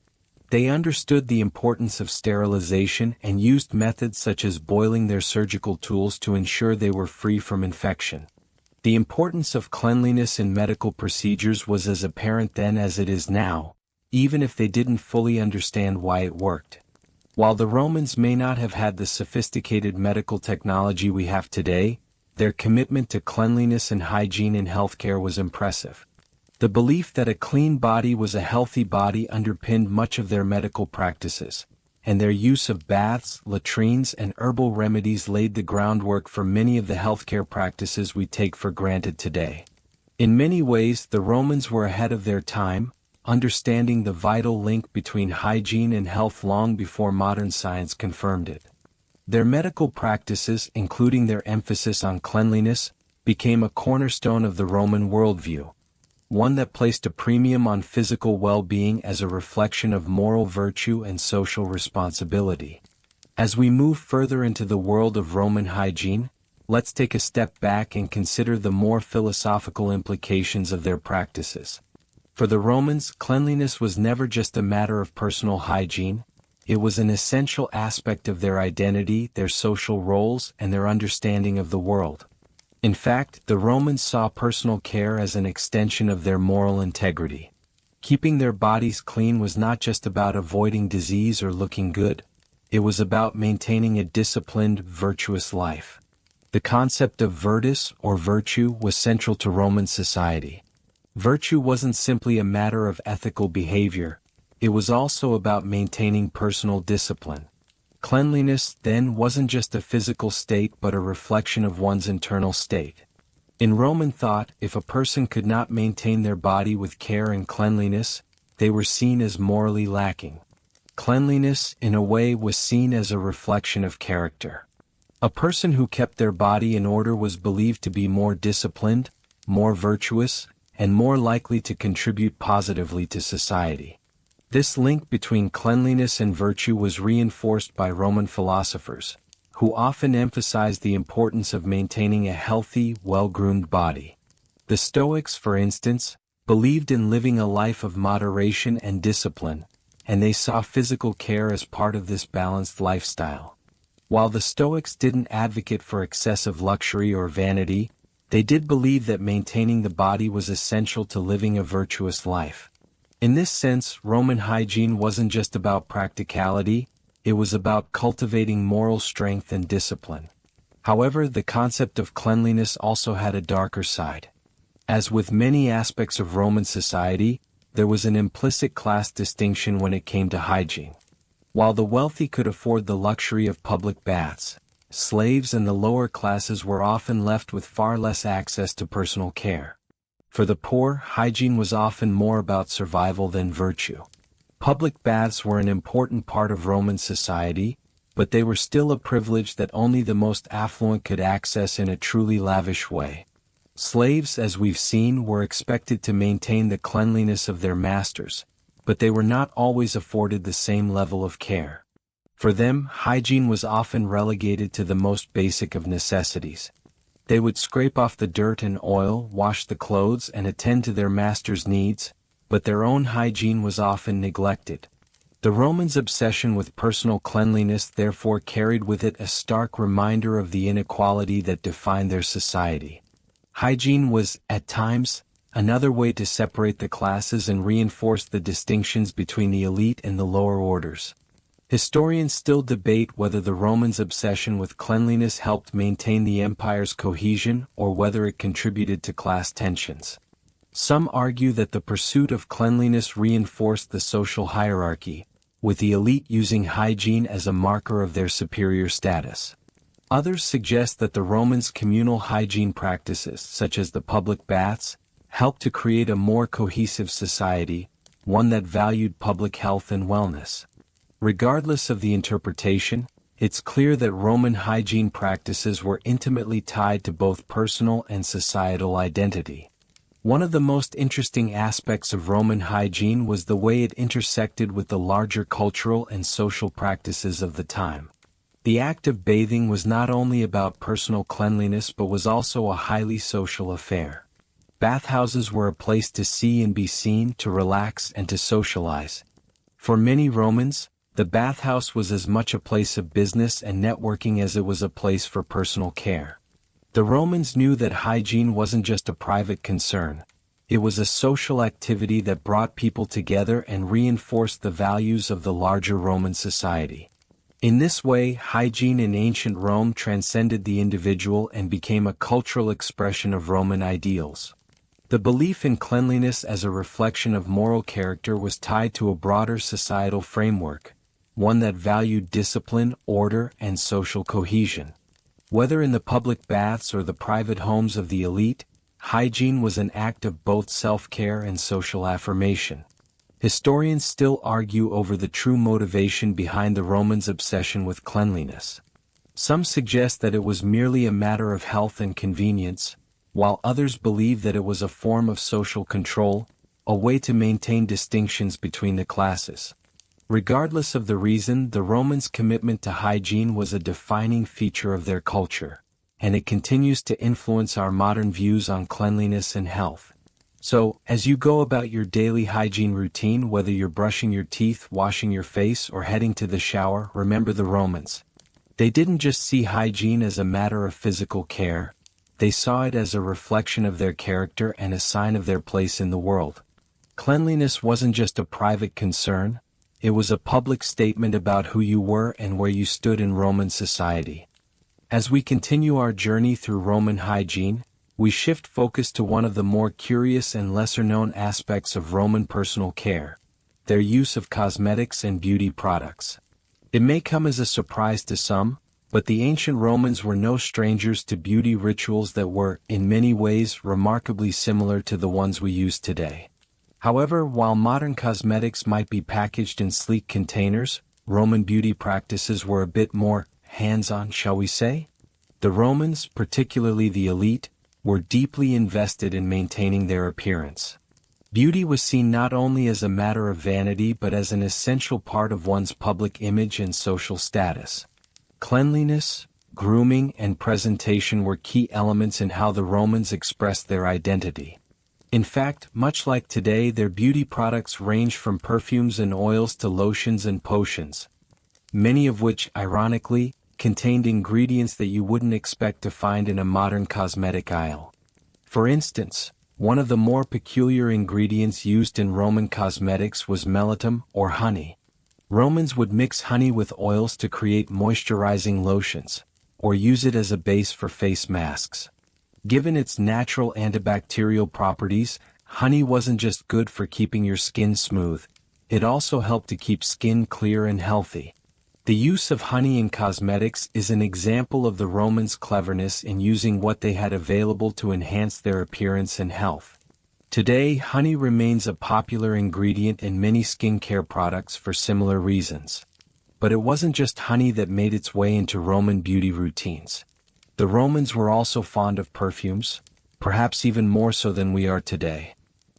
They understood the importance of sterilization and used methods such as boiling their surgical tools to ensure they were free from infection. The importance of cleanliness in medical procedures was as apparent then as it is now, even if they didn't fully understand why it worked. While the Romans may not have had the sophisticated medical technology we have today, their commitment to cleanliness and hygiene in healthcare was impressive. The belief that a clean body was a healthy body underpinned much of their medical practices, and their use of baths, latrines, and herbal remedies laid the groundwork for many of the healthcare practices we take for granted today. In many ways, the Romans were ahead of their time, understanding the vital link between hygiene and health long before modern science confirmed it. Their medical practices, including their emphasis on cleanliness, became a cornerstone of the Roman worldview, one that placed a premium on physical well-being as a reflection of moral virtue and social responsibility. As we move further into the world of Roman hygiene, let's take a step back and consider the more philosophical implications of their practices. For the Romans, cleanliness was never just a matter of personal hygiene. It was an essential aspect of their identity, their social roles, and their understanding of the world. In fact, the Romans saw personal care as an extension of their moral integrity. Keeping their bodies clean was not just about avoiding disease or looking good. It was about maintaining a disciplined, virtuous life. The concept of virtus, or virtue, was central to Roman society. Virtue wasn't simply a matter of ethical behavior. It was also about maintaining personal discipline. Cleanliness, then, wasn't just a physical state but a reflection of one's internal state. In Roman thought, if a person could not maintain their body with care and cleanliness, they were seen as morally lacking. Cleanliness, in a way, was seen as a reflection of character. A person who kept their body in order was believed to be more disciplined, more virtuous, and more likely to contribute positively to society. This link between cleanliness and virtue was reinforced by Roman philosophers, who often emphasized the importance of maintaining a healthy, well-groomed body. The Stoics, for instance, believed in living a life of moderation and discipline, and they saw physical care as part of this balanced lifestyle. While the Stoics didn't advocate for excessive luxury or vanity, they did believe that maintaining the body was essential to living a virtuous life. In this sense, Roman hygiene wasn't just about practicality, it was about cultivating moral strength and discipline. However, the concept of cleanliness also had a darker side. As with many aspects of Roman society, there was an implicit class distinction when it came to hygiene. While the wealthy could afford the luxury of public baths, slaves and the lower classes were often left with far less access to personal care. For the poor, hygiene was often more about survival than virtue. Public baths were an important part of Roman society, but they were still a privilege that only the most affluent could access in a truly lavish way. Slaves, as we've seen, were expected to maintain the cleanliness of their masters, but they were not always afforded the same level of care. For them, hygiene was often relegated to the most basic of necessities. They would scrape off the dirt and oil, wash the clothes, and attend to their master's needs, but their own hygiene was often neglected. The Romans' obsession with personal cleanliness therefore carried with it a stark reminder of the inequality that defined their society. Hygiene was, at times, another way to separate the classes and reinforce the distinctions between the elite and the lower orders. Historians still debate whether the Romans' obsession with cleanliness helped maintain the empire's cohesion or whether it contributed to class tensions. Some argue that the pursuit of cleanliness reinforced the social hierarchy, with the elite using hygiene as a marker of their superior status. Others suggest that the Romans' communal hygiene practices, such as the public baths, helped to create a more cohesive society, one that valued public health and wellness. Regardless of the interpretation, it's clear that Roman hygiene practices were intimately tied to both personal and societal identity. One of the most interesting aspects of Roman hygiene was the way it intersected with the larger cultural and social practices of the time. The act of bathing was not only about personal cleanliness but was also a highly social affair. Bathhouses were a place to see and be seen, to relax and to socialize. For many Romans, the bathhouse was as much a place of business and networking as it was a place for personal care. The Romans knew that hygiene wasn't just a private concern. It was a social activity that brought people together and reinforced the values of the larger Roman society. In this way, hygiene in ancient Rome transcended the individual and became a cultural expression of Roman ideals. The belief in cleanliness as a reflection of moral character was tied to a broader societal framework, one that valued discipline, order, and social cohesion. Whether in the public baths or the private homes of the elite, hygiene was an act of both self-care and social affirmation. Historians still argue over the true motivation behind the Romans' obsession with cleanliness. Some suggest that it was merely a matter of health and convenience, while others believe that it was a form of social control, a way to maintain distinctions between the classes. Regardless of the reason, the Romans' commitment to hygiene was a defining feature of their culture. and it continues to influence our modern views on cleanliness and health. So, as you go about your daily hygiene routine, whether you're brushing your teeth, washing your face, or heading to the shower, remember the Romans. They didn't just see hygiene as a matter of physical care, they saw it as a reflection of their character and a sign of their place in the world. Cleanliness wasn't just a private concern, it was a public statement about who you were and where you stood in Roman society. As we continue our journey through Roman hygiene, we shift focus to one of the more curious and lesser-known aspects of Roman personal care: their use of cosmetics and beauty products. It may come as a surprise to some, but the ancient Romans were no strangers to beauty rituals that were, in many ways, remarkably similar to the ones we use today. However, while modern cosmetics might be packaged in sleek containers, Roman beauty practices were a bit more hands-on, shall we say? The Romans, particularly the elite, were deeply invested in maintaining their appearance. Beauty was seen not only as a matter of vanity but as an essential part of one's public image and social status. Cleanliness, grooming, and presentation were key elements in how the Romans expressed their identity. In fact, much like today, their beauty products ranged from perfumes and oils to lotions and potions, many of which, ironically, contained ingredients that you wouldn't expect to find in a modern cosmetic aisle. For instance, one of the more peculiar ingredients used in Roman cosmetics was melittum, or honey. Romans would mix honey with oils to create moisturizing lotions, or use it as a base for face masks. Given its natural antibacterial properties, honey wasn't just good for keeping your skin smooth, it also helped to keep skin clear and healthy. The use of honey in cosmetics is an example of the Romans' cleverness in using what they had available to enhance their appearance and health. Today, honey remains a popular ingredient in many skincare products for similar reasons. But it wasn't just honey that made its way into Roman beauty routines. The Romans were also fond of perfumes, perhaps even more so than we are today.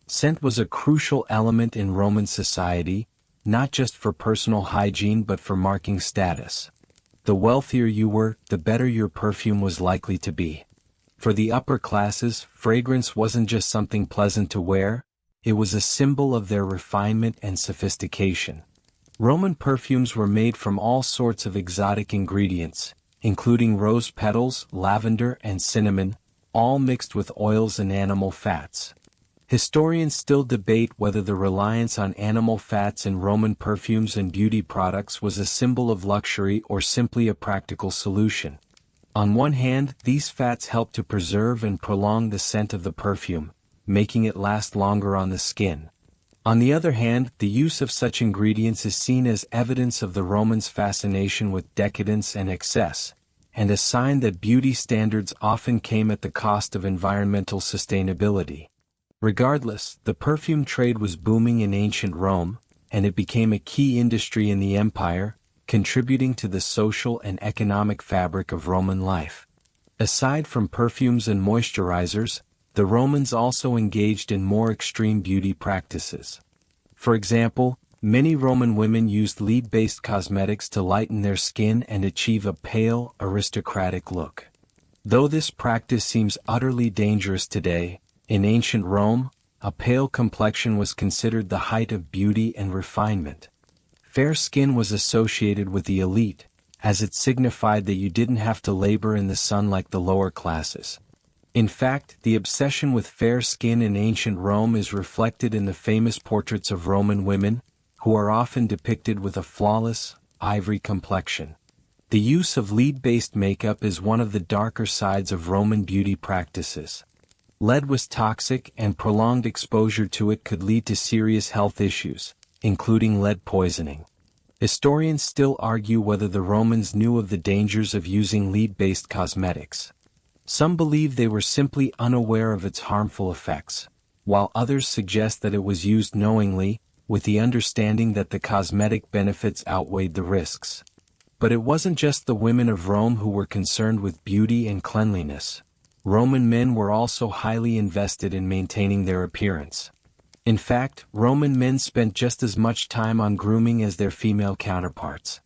Scent was a crucial element in Roman society, not just for personal hygiene but for marking status. The wealthier you were, the better your perfume was likely to be. For the upper classes, fragrance wasn't just something pleasant to wear, it was a symbol of their refinement and sophistication. Roman perfumes were made from all sorts of exotic ingredients, including rose petals, lavender, and cinnamon, all mixed with oils and animal fats. Historians still debate whether the reliance on animal fats in Roman perfumes and beauty products was a symbol of luxury or simply a practical solution. On one hand, these fats help to preserve and prolong the scent of the perfume, making it last longer on the skin. On the other hand, the use of such ingredients is seen as evidence of the Romans' fascination with decadence and excess, and a sign that beauty standards often came at the cost of environmental sustainability. Regardless, the perfume trade was booming in ancient Rome, and it became a key industry in the empire, contributing to the social and economic fabric of Roman life. Aside from perfumes and moisturizers, the Romans also engaged in more extreme beauty practices. For example, many Roman women used lead-based cosmetics to lighten their skin and achieve a pale, aristocratic look. Though this practice seems utterly dangerous today, in ancient Rome, a pale complexion was considered the height of beauty and refinement. Fair skin was associated with the elite, as it signified that you didn't have to labor in the sun like the lower classes. In fact, the obsession with fair skin in ancient Rome is reflected in the famous portraits of Roman women, who are often depicted with a flawless, ivory complexion. The use of lead-based makeup is one of the darker sides of Roman beauty practices. Lead was toxic, and prolonged exposure to it could lead to serious health issues, including lead poisoning. Historians still argue whether the Romans knew of the dangers of using lead-based cosmetics. Some believe they were simply unaware of its harmful effects, while others suggest that it was used knowingly, with the understanding that the cosmetic benefits outweighed the risks. But it wasn't just the women of Rome who were concerned with beauty and cleanliness. Roman men were also highly invested in maintaining their appearance. In fact, Roman men spent just as much time on grooming as their female counterparts.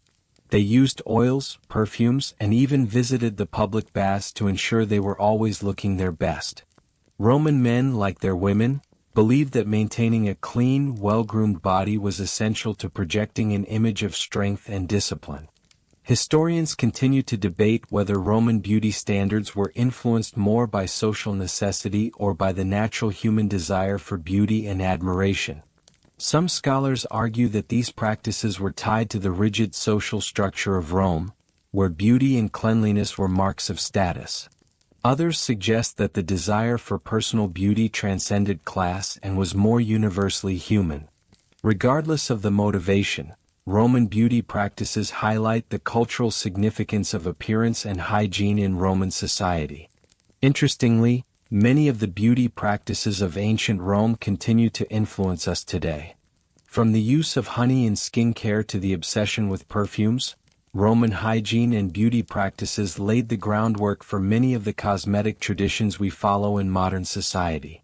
They used oils, perfumes, and even visited the public baths to ensure they were always looking their best. Roman men, like their women, believed that maintaining a clean, well-groomed body was essential to projecting an image of strength and discipline. Historians continue to debate whether Roman beauty standards were influenced more by social necessity or by the natural human desire for beauty and admiration. Some scholars argue that these practices were tied to the rigid social structure of Rome, where beauty and cleanliness were marks of status. Others suggest that the desire for personal beauty transcended class and was more universally human. Regardless of the motivation, Roman beauty practices highlight the cultural significance of appearance and hygiene in Roman society. Interestingly, many of the beauty practices of ancient Rome continue to influence us today. From the use of honey in skincare to the obsession with perfumes, Roman hygiene and beauty practices laid the groundwork for many of the cosmetic traditions we follow in modern society.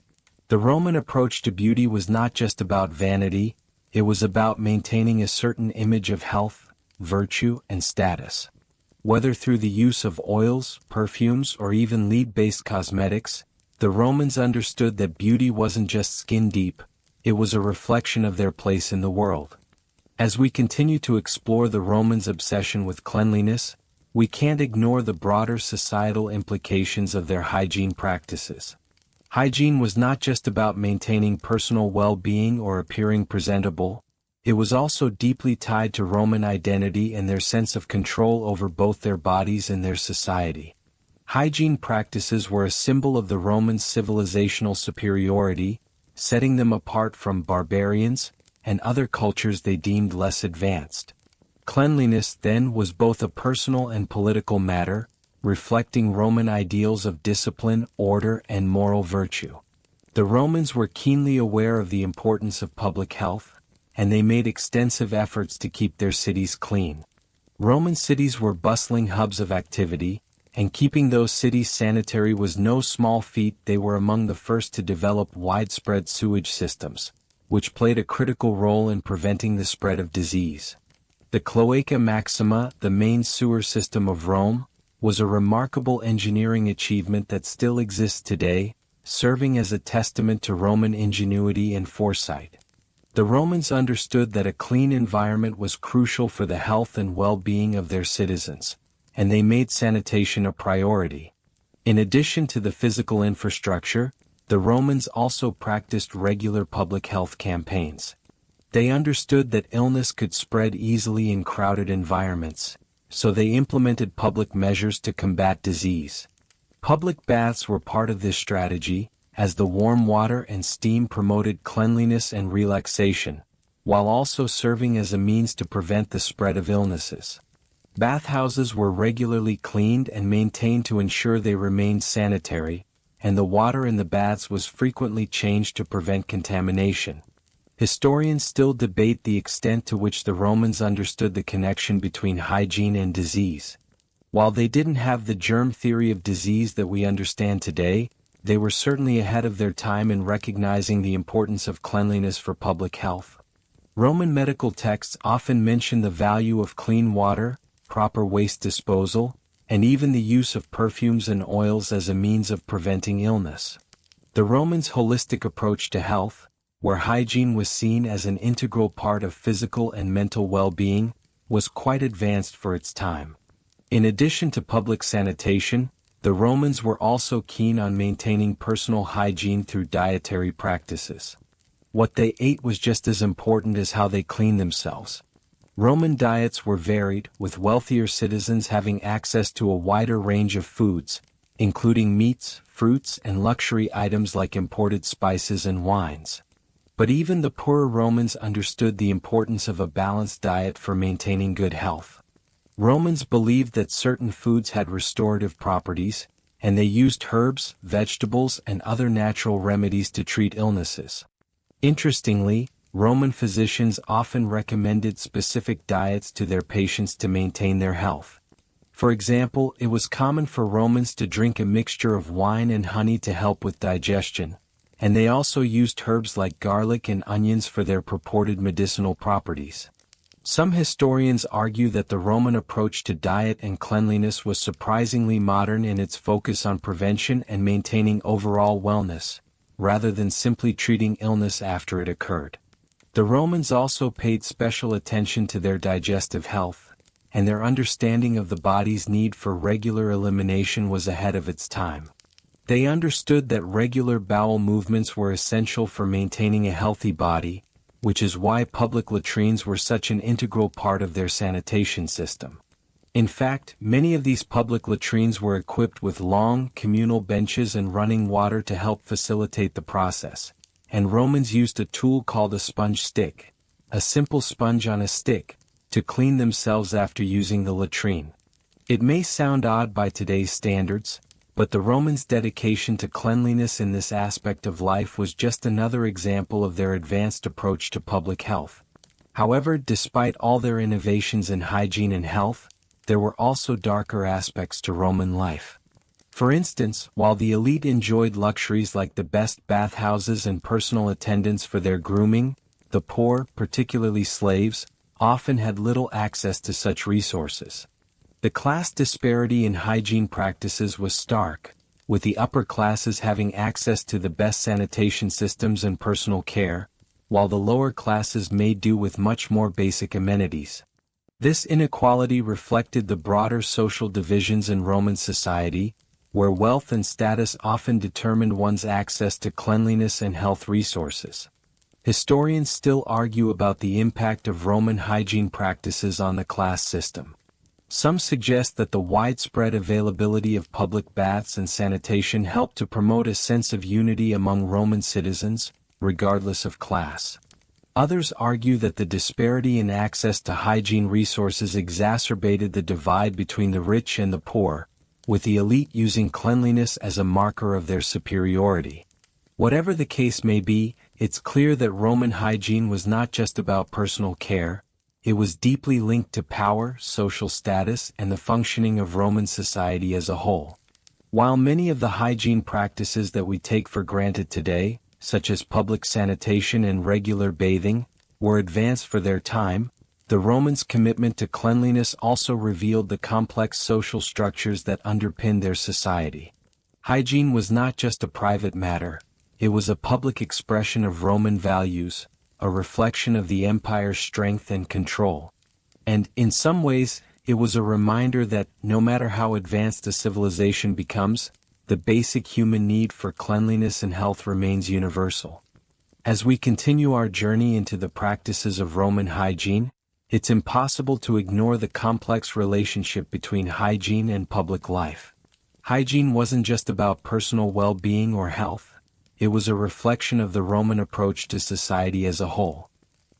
The Roman approach to beauty was not just about vanity, it was about maintaining a certain image of health, virtue, and status. Whether through the use of oils, perfumes, or even lead-based cosmetics, the Romans understood that beauty wasn't just skin-deep, it was a reflection of their place in the world. As we continue to explore the Romans' obsession with cleanliness, we can't ignore the broader societal implications of their hygiene practices. Hygiene was not just about maintaining personal well-being or appearing presentable, it was also deeply tied to Roman identity and their sense of control over both their bodies and their society. Hygiene practices were a symbol of the Romans' civilizational superiority, setting them apart from barbarians and other cultures they deemed less advanced. Cleanliness, then, was both a personal and political matter, reflecting Roman ideals of discipline, order, and moral virtue. The Romans were keenly aware of the importance of public health, and they made extensive efforts to keep their cities clean. Roman cities were bustling hubs of activity, and keeping those cities sanitary was no small feat. They were among the first to develop widespread sewage systems, which played a critical role in preventing the spread of disease. The Cloaca Maxima, the main sewer system of Rome, was a remarkable engineering achievement that still exists today, serving as a testament to Roman ingenuity and foresight. The Romans understood that a clean environment was crucial for the health and well-being of their citizens, and they made sanitation a priority. In addition to the physical infrastructure, the Romans also practiced regular public health campaigns. They understood that illness could spread easily in crowded environments, so they implemented public measures to combat disease. Public baths were part of this strategy, as the warm water and steam promoted cleanliness and relaxation, while also serving as a means to prevent the spread of illnesses. Bathhouses were regularly cleaned and maintained to ensure they remained sanitary, and the water in the baths was frequently changed to prevent contamination. Historians still debate the extent to which the Romans understood the connection between hygiene and disease. While they didn't have the germ theory of disease that we understand today, they were certainly ahead of their time in recognizing the importance of cleanliness for public health. Roman medical texts often mention the value of clean water, proper waste disposal, and even the use of perfumes and oils as a means of preventing illness. The Romans' holistic approach to health, where hygiene was seen as an integral part of physical and mental well-being, was quite advanced for its time. In addition to public sanitation, the Romans were also keen on maintaining personal hygiene through dietary practices. What they ate was just as important as how they cleaned themselves. Roman diets were varied, with wealthier citizens having access to a wider range of foods, including meats, fruits, and luxury items like imported spices and wines. But even the poorer Romans understood the importance of a balanced diet for maintaining good health. Romans believed that certain foods had restorative properties, and they used herbs, vegetables, and other natural remedies to treat illnesses. Interestingly, Roman physicians often recommended specific diets to their patients to maintain their health. For example, it was common for Romans to drink a mixture of wine and honey to help with digestion, and they also used herbs like garlic and onions for their purported medicinal properties. Some historians argue that the Roman approach to diet and cleanliness was surprisingly modern in its focus on prevention and maintaining overall wellness, rather than simply treating illness after it occurred. The Romans also paid special attention to their digestive health, and their understanding of the body's need for regular elimination was ahead of its time. They understood that regular bowel movements were essential for maintaining a healthy body, which is why public latrines were such an integral part of their sanitation system. In fact, many of these public latrines were equipped with long, communal benches and running water to help facilitate the process, and Romans used a tool called a sponge stick, a simple sponge on a stick, to clean themselves after using the latrine. It may sound odd by today's standards, but the Romans' dedication to cleanliness in this aspect of life was just another example of their advanced approach to public health. However, despite all their innovations in hygiene and health, there were also darker aspects to Roman life. For instance, while the elite enjoyed luxuries like the best bathhouses and personal attendants for their grooming, the poor, particularly slaves, often had little access to such resources. The class disparity in hygiene practices was stark, with the upper classes having access to the best sanitation systems and personal care, while the lower classes made do with much more basic amenities. This inequality reflected the broader social divisions in Roman society, where wealth and status often determined one's access to cleanliness and health resources. Historians still argue about the impact of Roman hygiene practices on the class system. Some suggest that the widespread availability of public baths and sanitation helped to promote a sense of unity among Roman citizens, regardless of class. Others argue that the disparity in access to hygiene resources exacerbated the divide between the rich and the poor, with the elite using cleanliness as a marker of their superiority. Whatever the case may be, it's clear that Roman hygiene was not just about personal care. It was deeply linked to power, social status, and the functioning of Roman society as a whole. While many of the hygiene practices that we take for granted today, such as public sanitation and regular bathing, were advanced for their time, the Romans' commitment to cleanliness also revealed the complex social structures that underpinned their society. Hygiene was not just a private matter, it was a public expression of Roman values, a reflection of the empire's strength and control. And, in some ways, it was a reminder that, no matter how advanced a civilization becomes, the basic human need for cleanliness and health remains universal. As we continue our journey into the practices of Roman hygiene, it's impossible to ignore the complex relationship between hygiene and public life. Hygiene wasn't just about personal well-being or health. It was a reflection of the Roman approach to society as a whole.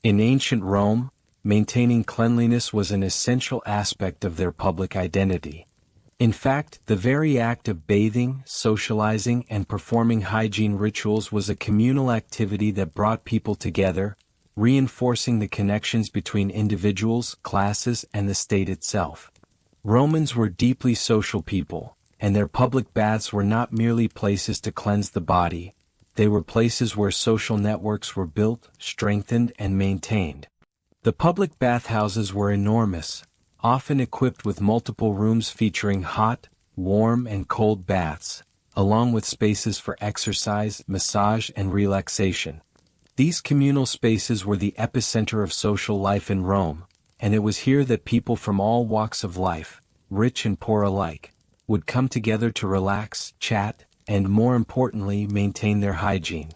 In ancient Rome, maintaining cleanliness was an essential aspect of their public identity. In fact, the very act of bathing, socializing, and performing hygiene rituals was a communal activity that brought people together, reinforcing the connections between individuals, classes, and the state itself. Romans were deeply social people, and their public baths were not merely places to cleanse the body. They were places where social networks were built, strengthened, and maintained. The public bathhouses were enormous, often equipped with multiple rooms featuring hot, warm, and cold baths, along with spaces for exercise, massage, and relaxation. These communal spaces were the epicenter of social life in Rome, and it was here that people from all walks of life, rich and poor alike, would come together to relax, chat, and more importantly, maintain their hygiene.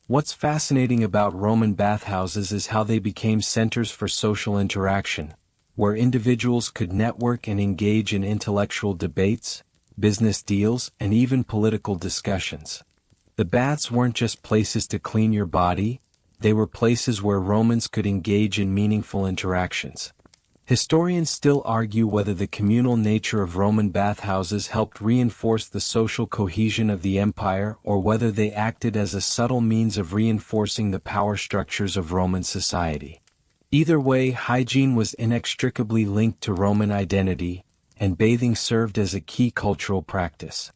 What's fascinating about Roman bathhouses is how they became centers for social interaction, where individuals could network and engage in intellectual debates, business deals, and even political discussions. The baths weren't just places to clean your body, they were places where Romans could engage in meaningful interactions. Historians still argue whether the communal nature of Roman bathhouses helped reinforce the social cohesion of the empire or whether they acted as a subtle means of reinforcing the power structures of Roman society. Either way, hygiene was inextricably linked to Roman identity, and bathing served as a key cultural practice.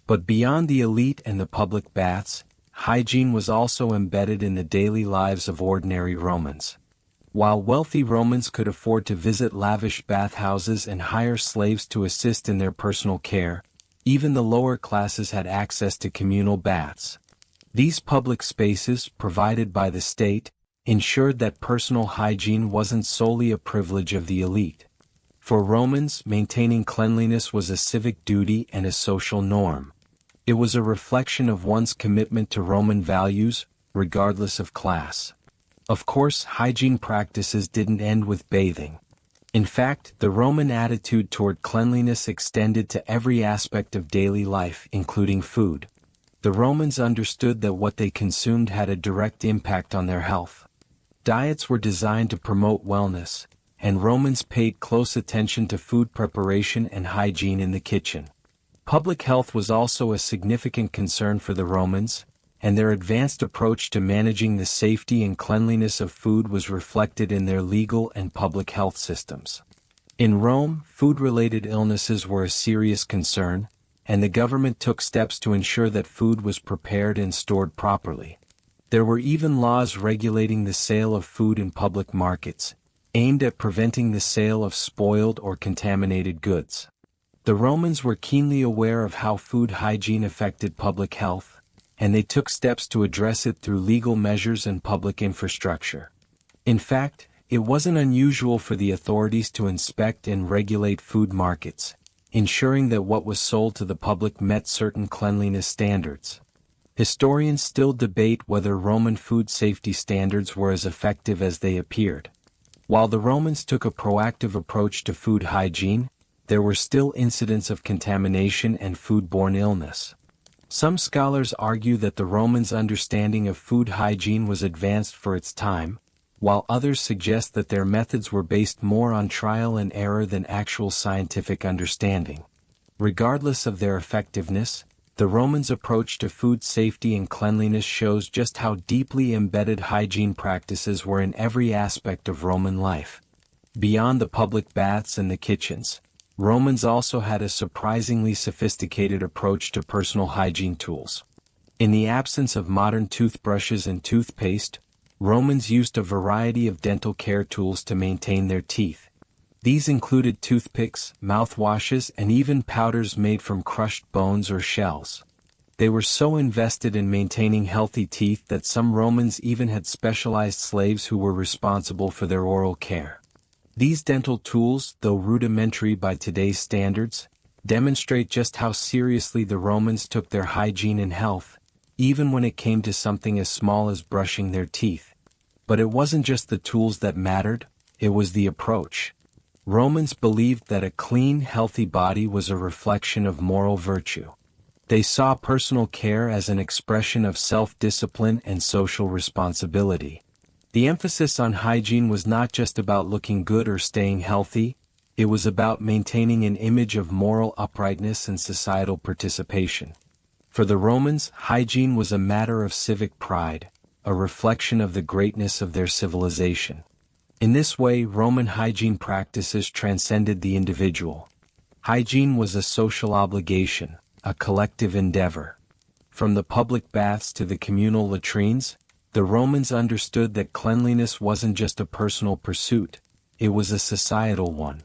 But beyond the elite and the public baths, hygiene was also embedded in the daily lives of ordinary Romans. While wealthy Romans could afford to visit lavish bathhouses and hire slaves to assist in their personal care, even the lower classes had access to communal baths. These public spaces, provided by the state, ensured that personal hygiene wasn't solely a privilege of the elite. For Romans, maintaining cleanliness was a civic duty and a social norm. It was a reflection of one's commitment to Roman values, regardless of class. Of course, hygiene practices didn't end with bathing. In fact, the Roman attitude toward cleanliness extended to every aspect of daily life, including food. The Romans understood that what they consumed had a direct impact on their health. Diets were designed to promote wellness, and Romans paid close attention to food preparation and hygiene in the kitchen. Public health was also a significant concern for the Romans, and their advanced approach to managing the safety and cleanliness of food was reflected in their legal and public health systems. In Rome, food-related illnesses were a serious concern, and the government took steps to ensure that food was prepared and stored properly. There were even laws regulating the sale of food in public markets, aimed at preventing the sale of spoiled or contaminated goods. The Romans were keenly aware of how food hygiene affected public health, and they took steps to address it through legal measures and public infrastructure. In fact, it wasn't unusual for the authorities to inspect and regulate food markets, ensuring that what was sold to the public met certain cleanliness standards. Historians still debate whether Roman food safety standards were as effective as they appeared. While the Romans took a proactive approach to food hygiene, there were still incidents of contamination and foodborne illness. Some scholars argue that the Romans' understanding of food hygiene was advanced for its time, while others suggest that their methods were based more on trial and error than actual scientific understanding. Regardless of their effectiveness, the Romans' approach to food safety and cleanliness shows just how deeply embedded hygiene practices were in every aspect of Roman life. Beyond the public baths and the kitchens, Romans also had a surprisingly sophisticated approach to personal hygiene tools. In the absence of modern toothbrushes and toothpaste, Romans used a variety of dental care tools to maintain their teeth. These included toothpicks, mouthwashes, and even powders made from crushed bones or shells. They were so invested in maintaining healthy teeth that some Romans even had specialized slaves who were responsible for their oral care. These dental tools, though rudimentary by today's standards, demonstrate just how seriously the Romans took their hygiene and health, even when it came to something as small as brushing their teeth. But it wasn't just the tools that mattered, it was the approach. Romans believed that a clean, healthy body was a reflection of moral virtue. They saw personal care as an expression of self-discipline and social responsibility. The emphasis on hygiene was not just about looking good or staying healthy, it was about maintaining an image of moral uprightness and societal participation. For the Romans, hygiene was a matter of civic pride, a reflection of the greatness of their civilization. In this way, Roman hygiene practices transcended the individual. Hygiene was a social obligation, a collective endeavor. From the public baths to the communal latrines, the Romans understood that cleanliness wasn't just a personal pursuit, it was a societal one.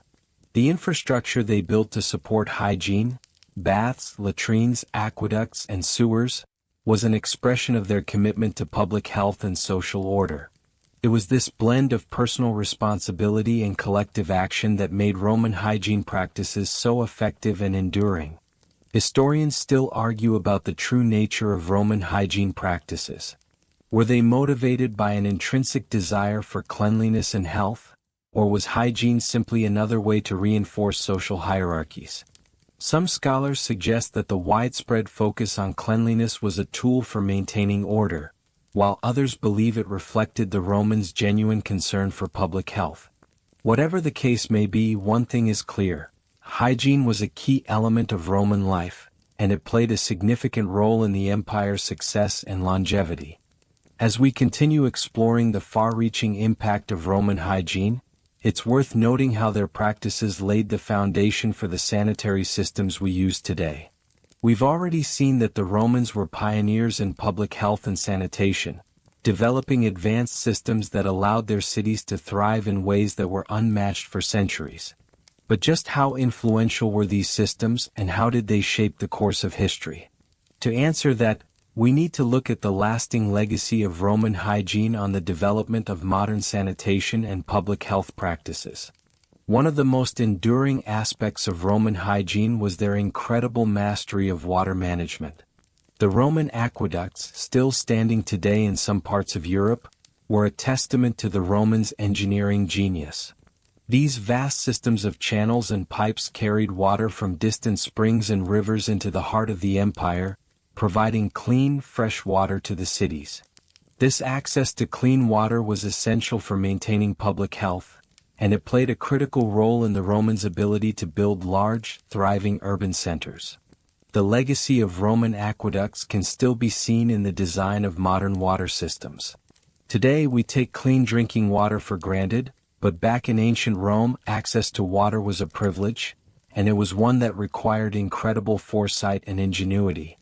The infrastructure they built to support hygiene, baths, latrines, aqueducts, and sewers, was an expression of their commitment to public health and social order. It was this blend of personal responsibility and collective action that made Roman hygiene practices so effective and enduring. Historians still argue about the true nature of Roman hygiene practices. Were they motivated by an intrinsic desire for cleanliness and health, or was hygiene simply another way to reinforce social hierarchies? Some scholars suggest that the widespread focus on cleanliness was a tool for maintaining order, while others believe it reflected the Romans' genuine concern for public health. Whatever the case may be, one thing is clear: hygiene was a key element of Roman life, and it played a significant role in the empire's success and longevity. As we continue exploring the far-reaching impact of Roman hygiene, it's worth noting how their practices laid the foundation for the sanitary systems we use today. We've already seen that the Romans were pioneers in public health and sanitation, developing advanced systems that allowed their cities to thrive in ways that were unmatched for centuries. But just how influential were these systems, and how did they shape the course of history? To answer that, we need to look at the lasting legacy of Roman hygiene on the development of modern sanitation and public health practices. One of the most enduring aspects of Roman hygiene was their incredible mastery of water management. The Roman aqueducts, still standing today in some parts of Europe, were a testament to the Romans' engineering genius. These vast systems of channels and pipes carried water from distant springs and rivers into the heart of the empire, providing clean, fresh water to the cities. This access to clean water was essential for maintaining public health, and it played a critical role in the Romans' ability to build large, thriving urban centers. The legacy of Roman aqueducts can still be seen in the design of modern water systems. Today we take clean drinking water for granted, but back in ancient Rome, access to water was a privilege, and it was one that required incredible foresight and ingenuity.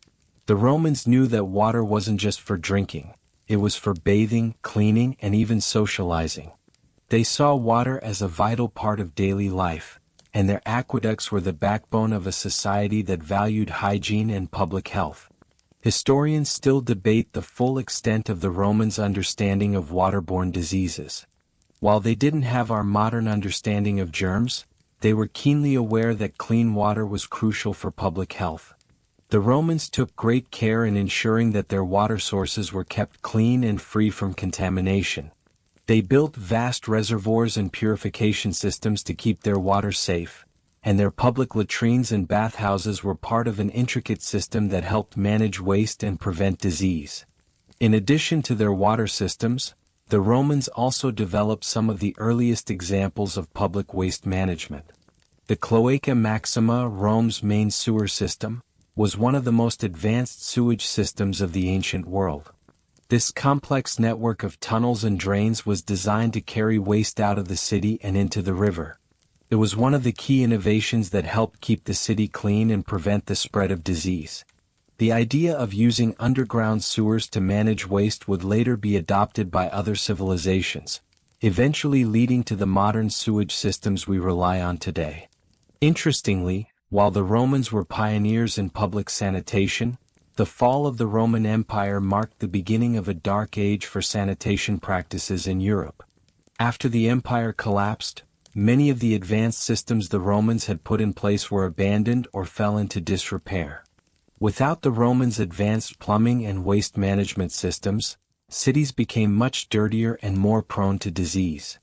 The Romans knew that water wasn't just for drinking, it was for bathing, cleaning, and even socializing. They saw water as a vital part of daily life, and their aqueducts were the backbone of a society that valued hygiene and public health. Historians still debate the full extent of the Romans' understanding of waterborne diseases. While they didn't have our modern understanding of germs, they were keenly aware that clean water was crucial for public health. The Romans took great care in ensuring that their water sources were kept clean and free from contamination. They built vast reservoirs and purification systems to keep their water safe, and their public latrines and bathhouses were part of an intricate system that helped manage waste and prevent disease. In addition to their water systems, the Romans also developed some of the earliest examples of public waste management. The Cloaca Maxima, Rome's main sewer system, was one of the most advanced sewage systems of the ancient world. This complex network of tunnels and drains was designed to carry waste out of the city and into the river. It was one of the key innovations that helped keep the city clean and prevent the spread of disease. The idea of using underground sewers to manage waste would later be adopted by other civilizations, eventually leading to the modern sewage systems we rely on today. Interestingly, while the Romans were pioneers in public sanitation, the fall of the Roman Empire marked the beginning of a dark age for sanitation practices in Europe. After the empire collapsed, many of the advanced systems the Romans had put in place were abandoned or fell into disrepair. Without the Romans' advanced plumbing and waste management systems, cities became much dirtier and more prone to disease.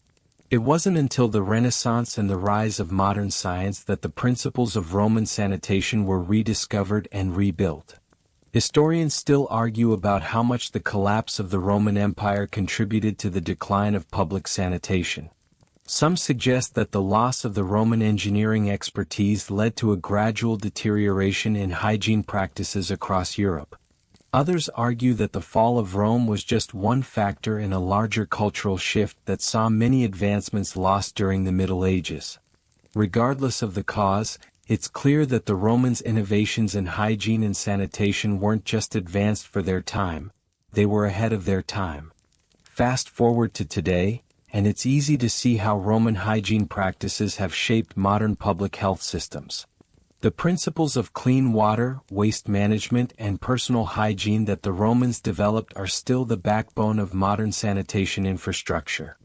It wasn't until the Renaissance and the rise of modern science that the principles of Roman sanitation were rediscovered and rebuilt. Historians still argue about how much the collapse of the Roman Empire contributed to the decline of public sanitation. Some suggest that the loss of the Roman engineering expertise led to a gradual deterioration in hygiene practices across Europe. Others argue that the fall of Rome was just one factor in a larger cultural shift that saw many advancements lost during the Middle Ages. Regardless of the cause, it's clear that the Romans' innovations in hygiene and sanitation weren't just advanced for their time, they were ahead of their time. Fast forward to today, and it's easy to see how Roman hygiene practices have shaped modern public health systems. The principles of clean water, waste management, and personal hygiene that the Romans developed are still the backbone of modern sanitation infrastructure.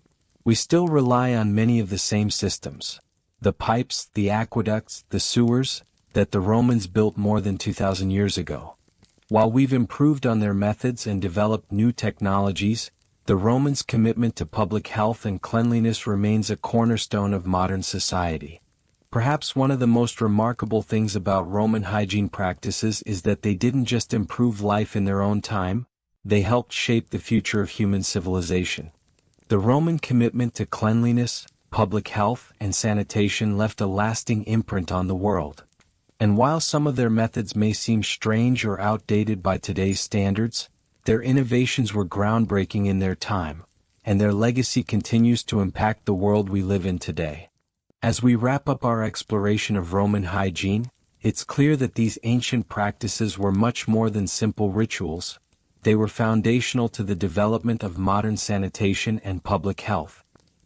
We still rely on many of the same systems. The pipes, the aqueducts, the sewers, that the Romans built more than 2,000 years ago. While we've improved on their methods and developed new technologies, the Romans' commitment to public health and cleanliness remains a cornerstone of modern society. Perhaps one of the most remarkable things about Roman hygiene practices is that they didn't just improve life in their own time, they helped shape the future of human civilization. The Roman commitment to cleanliness, public health, and sanitation left a lasting imprint on the world. And while some of their methods may seem strange or outdated by today's standards, their innovations were groundbreaking in their time, and their legacy continues to impact the world we live in today. As we wrap up our exploration of Roman hygiene, it's clear that these ancient practices were much more than simple rituals. They were foundational to the development of modern sanitation and public health.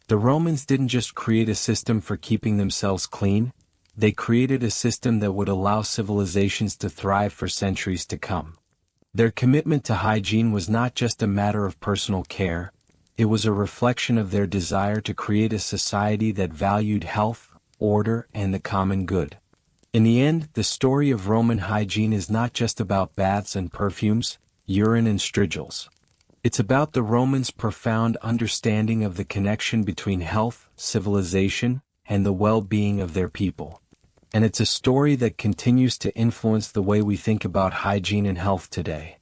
The Romans didn't just create a system for keeping themselves clean, they created a system that would allow civilizations to thrive for centuries to come. Their commitment to hygiene was not just a matter of personal care, it was a reflection of their desire to create a society that valued health, order, and the common good. In the end, the story of Roman hygiene is not just about baths and perfumes, urine and strigils. It's about the Romans' profound understanding of the connection between health, civilization, and the well-being of their people. And it's a story that continues to influence the way we think about hygiene and health today.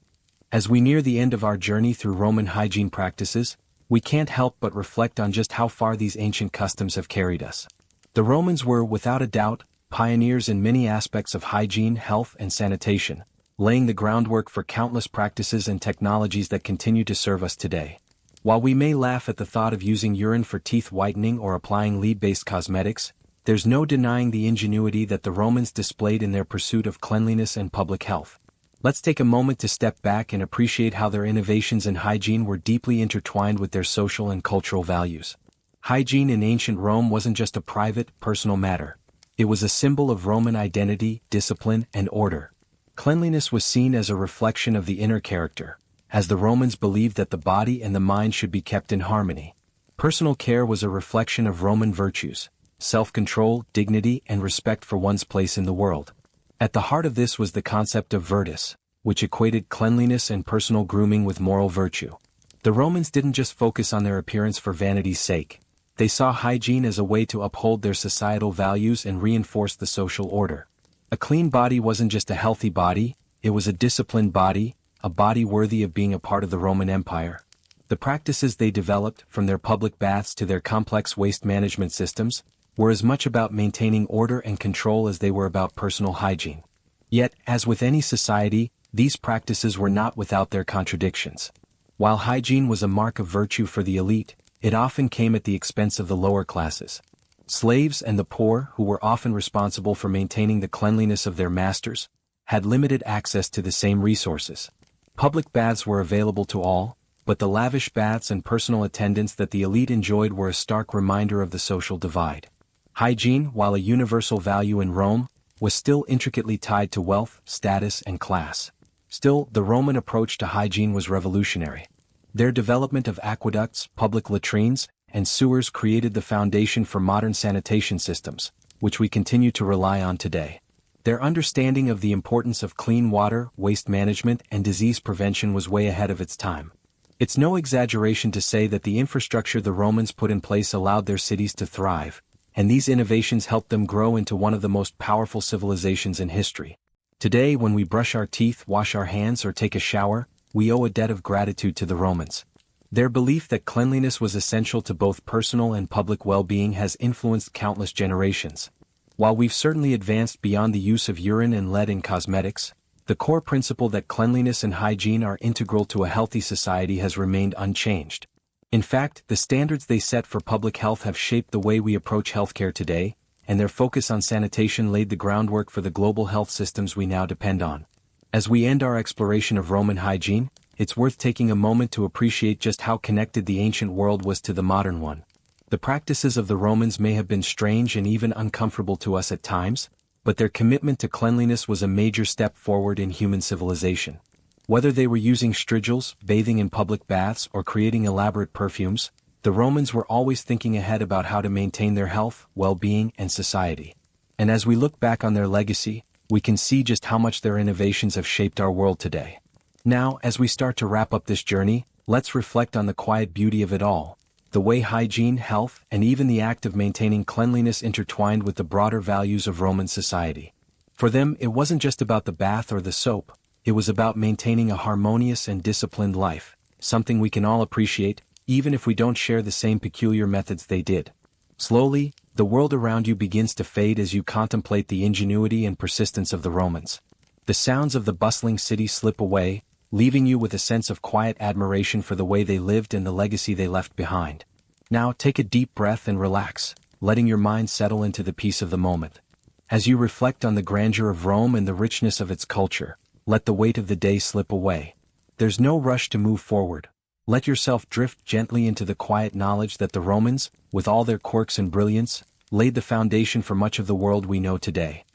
As we near the end of our journey through Roman hygiene practices, we can't help but reflect on just how far these ancient customs have carried us. The Romans were, without a doubt, pioneers in many aspects of hygiene, health, and sanitation, laying the groundwork for countless practices and technologies that continue to serve us today. While we may laugh at the thought of using urine for teeth whitening or applying lead-based cosmetics, there's no denying the ingenuity that the Romans displayed in their pursuit of cleanliness and public health. Let's take a moment to step back and appreciate how their innovations in hygiene were deeply intertwined with their social and cultural values. Hygiene in ancient Rome wasn't just a private, personal matter. It was a symbol of Roman identity, discipline, and order. Cleanliness was seen as a reflection of the inner character, as the Romans believed that the body and the mind should be kept in harmony. Personal care was a reflection of Roman virtues, self-control, dignity, and respect for one's place in the world. At the heart of this was the concept of virtus, which equated cleanliness and personal grooming with moral virtue. The Romans didn't just focus on their appearance for vanity's sake. They saw hygiene as a way to uphold their societal values and reinforce the social order. A clean body wasn't just a healthy body, it was a disciplined body, a body worthy of being a part of the Roman Empire. The practices they developed, from their public baths to their complex waste management systems, were as much about maintaining order and control as they were about personal hygiene. Yet, as with any society, these practices were not without their contradictions. While hygiene was a mark of virtue for the elite, it often came at the expense of the lower classes. Slaves and the poor, who were often responsible for maintaining the cleanliness of their masters, had limited access to the same resources. Public baths were available to all, but the lavish baths and personal attendance that the elite enjoyed were a stark reminder of the social divide. Hygiene, while a universal value in Rome, was still intricately tied to wealth, status, and class. Still, the Roman approach to hygiene was revolutionary. Their development of aqueducts, public latrines, and sewers created the foundation for modern sanitation systems, which we continue to rely on today. Their understanding of the importance of clean water, waste management, and disease prevention was way ahead of its time. It's no exaggeration to say that the infrastructure the Romans put in place allowed their cities to thrive, and these innovations helped them grow into one of the most powerful civilizations in history. Today, when we brush our teeth, wash our hands, or take a shower, we owe a debt of gratitude to the Romans. Their belief that cleanliness was essential to both personal and public well-being has influenced countless generations. While we've certainly advanced beyond the use of urine and lead in cosmetics, the core principle that cleanliness and hygiene are integral to a healthy society has remained unchanged. In fact, the standards they set for public health have shaped the way we approach healthcare today, and their focus on sanitation laid the groundwork for the global health systems we now depend on. As we end our exploration of Roman hygiene, it's worth taking a moment to appreciate just how connected the ancient world was to the modern one. The practices of the Romans may have been strange and even uncomfortable to us at times, but their commitment to cleanliness was a major step forward in human civilization. Whether they were using strigils, bathing in public baths, or creating elaborate perfumes, the Romans were always thinking ahead about how to maintain their health, well-being, and society. And as we look back on their legacy, we can see just how much their innovations have shaped our world today. Now, as we start to wrap up this journey, let's reflect on the quiet beauty of it all, the way hygiene, health, and even the act of maintaining cleanliness intertwined with the broader values of Roman society. For them, it wasn't just about the bath or the soap, it was about maintaining a harmonious and disciplined life, something we can all appreciate, even if we don't share the same peculiar methods they did. Slowly, the world around you begins to fade as you contemplate the ingenuity and persistence of the Romans. The sounds of the bustling city slip away, leaving you with a sense of quiet admiration for the way they lived and the legacy they left behind. Now take a deep breath and relax, letting your mind settle into the peace of the moment. As you reflect on the grandeur of Rome and the richness of its culture, let the weight of the day slip away. there's no rush to move forward. Let yourself drift gently into the quiet knowledge that the Romans, with all their quirks and brilliance, laid the foundation for much of the world we know today.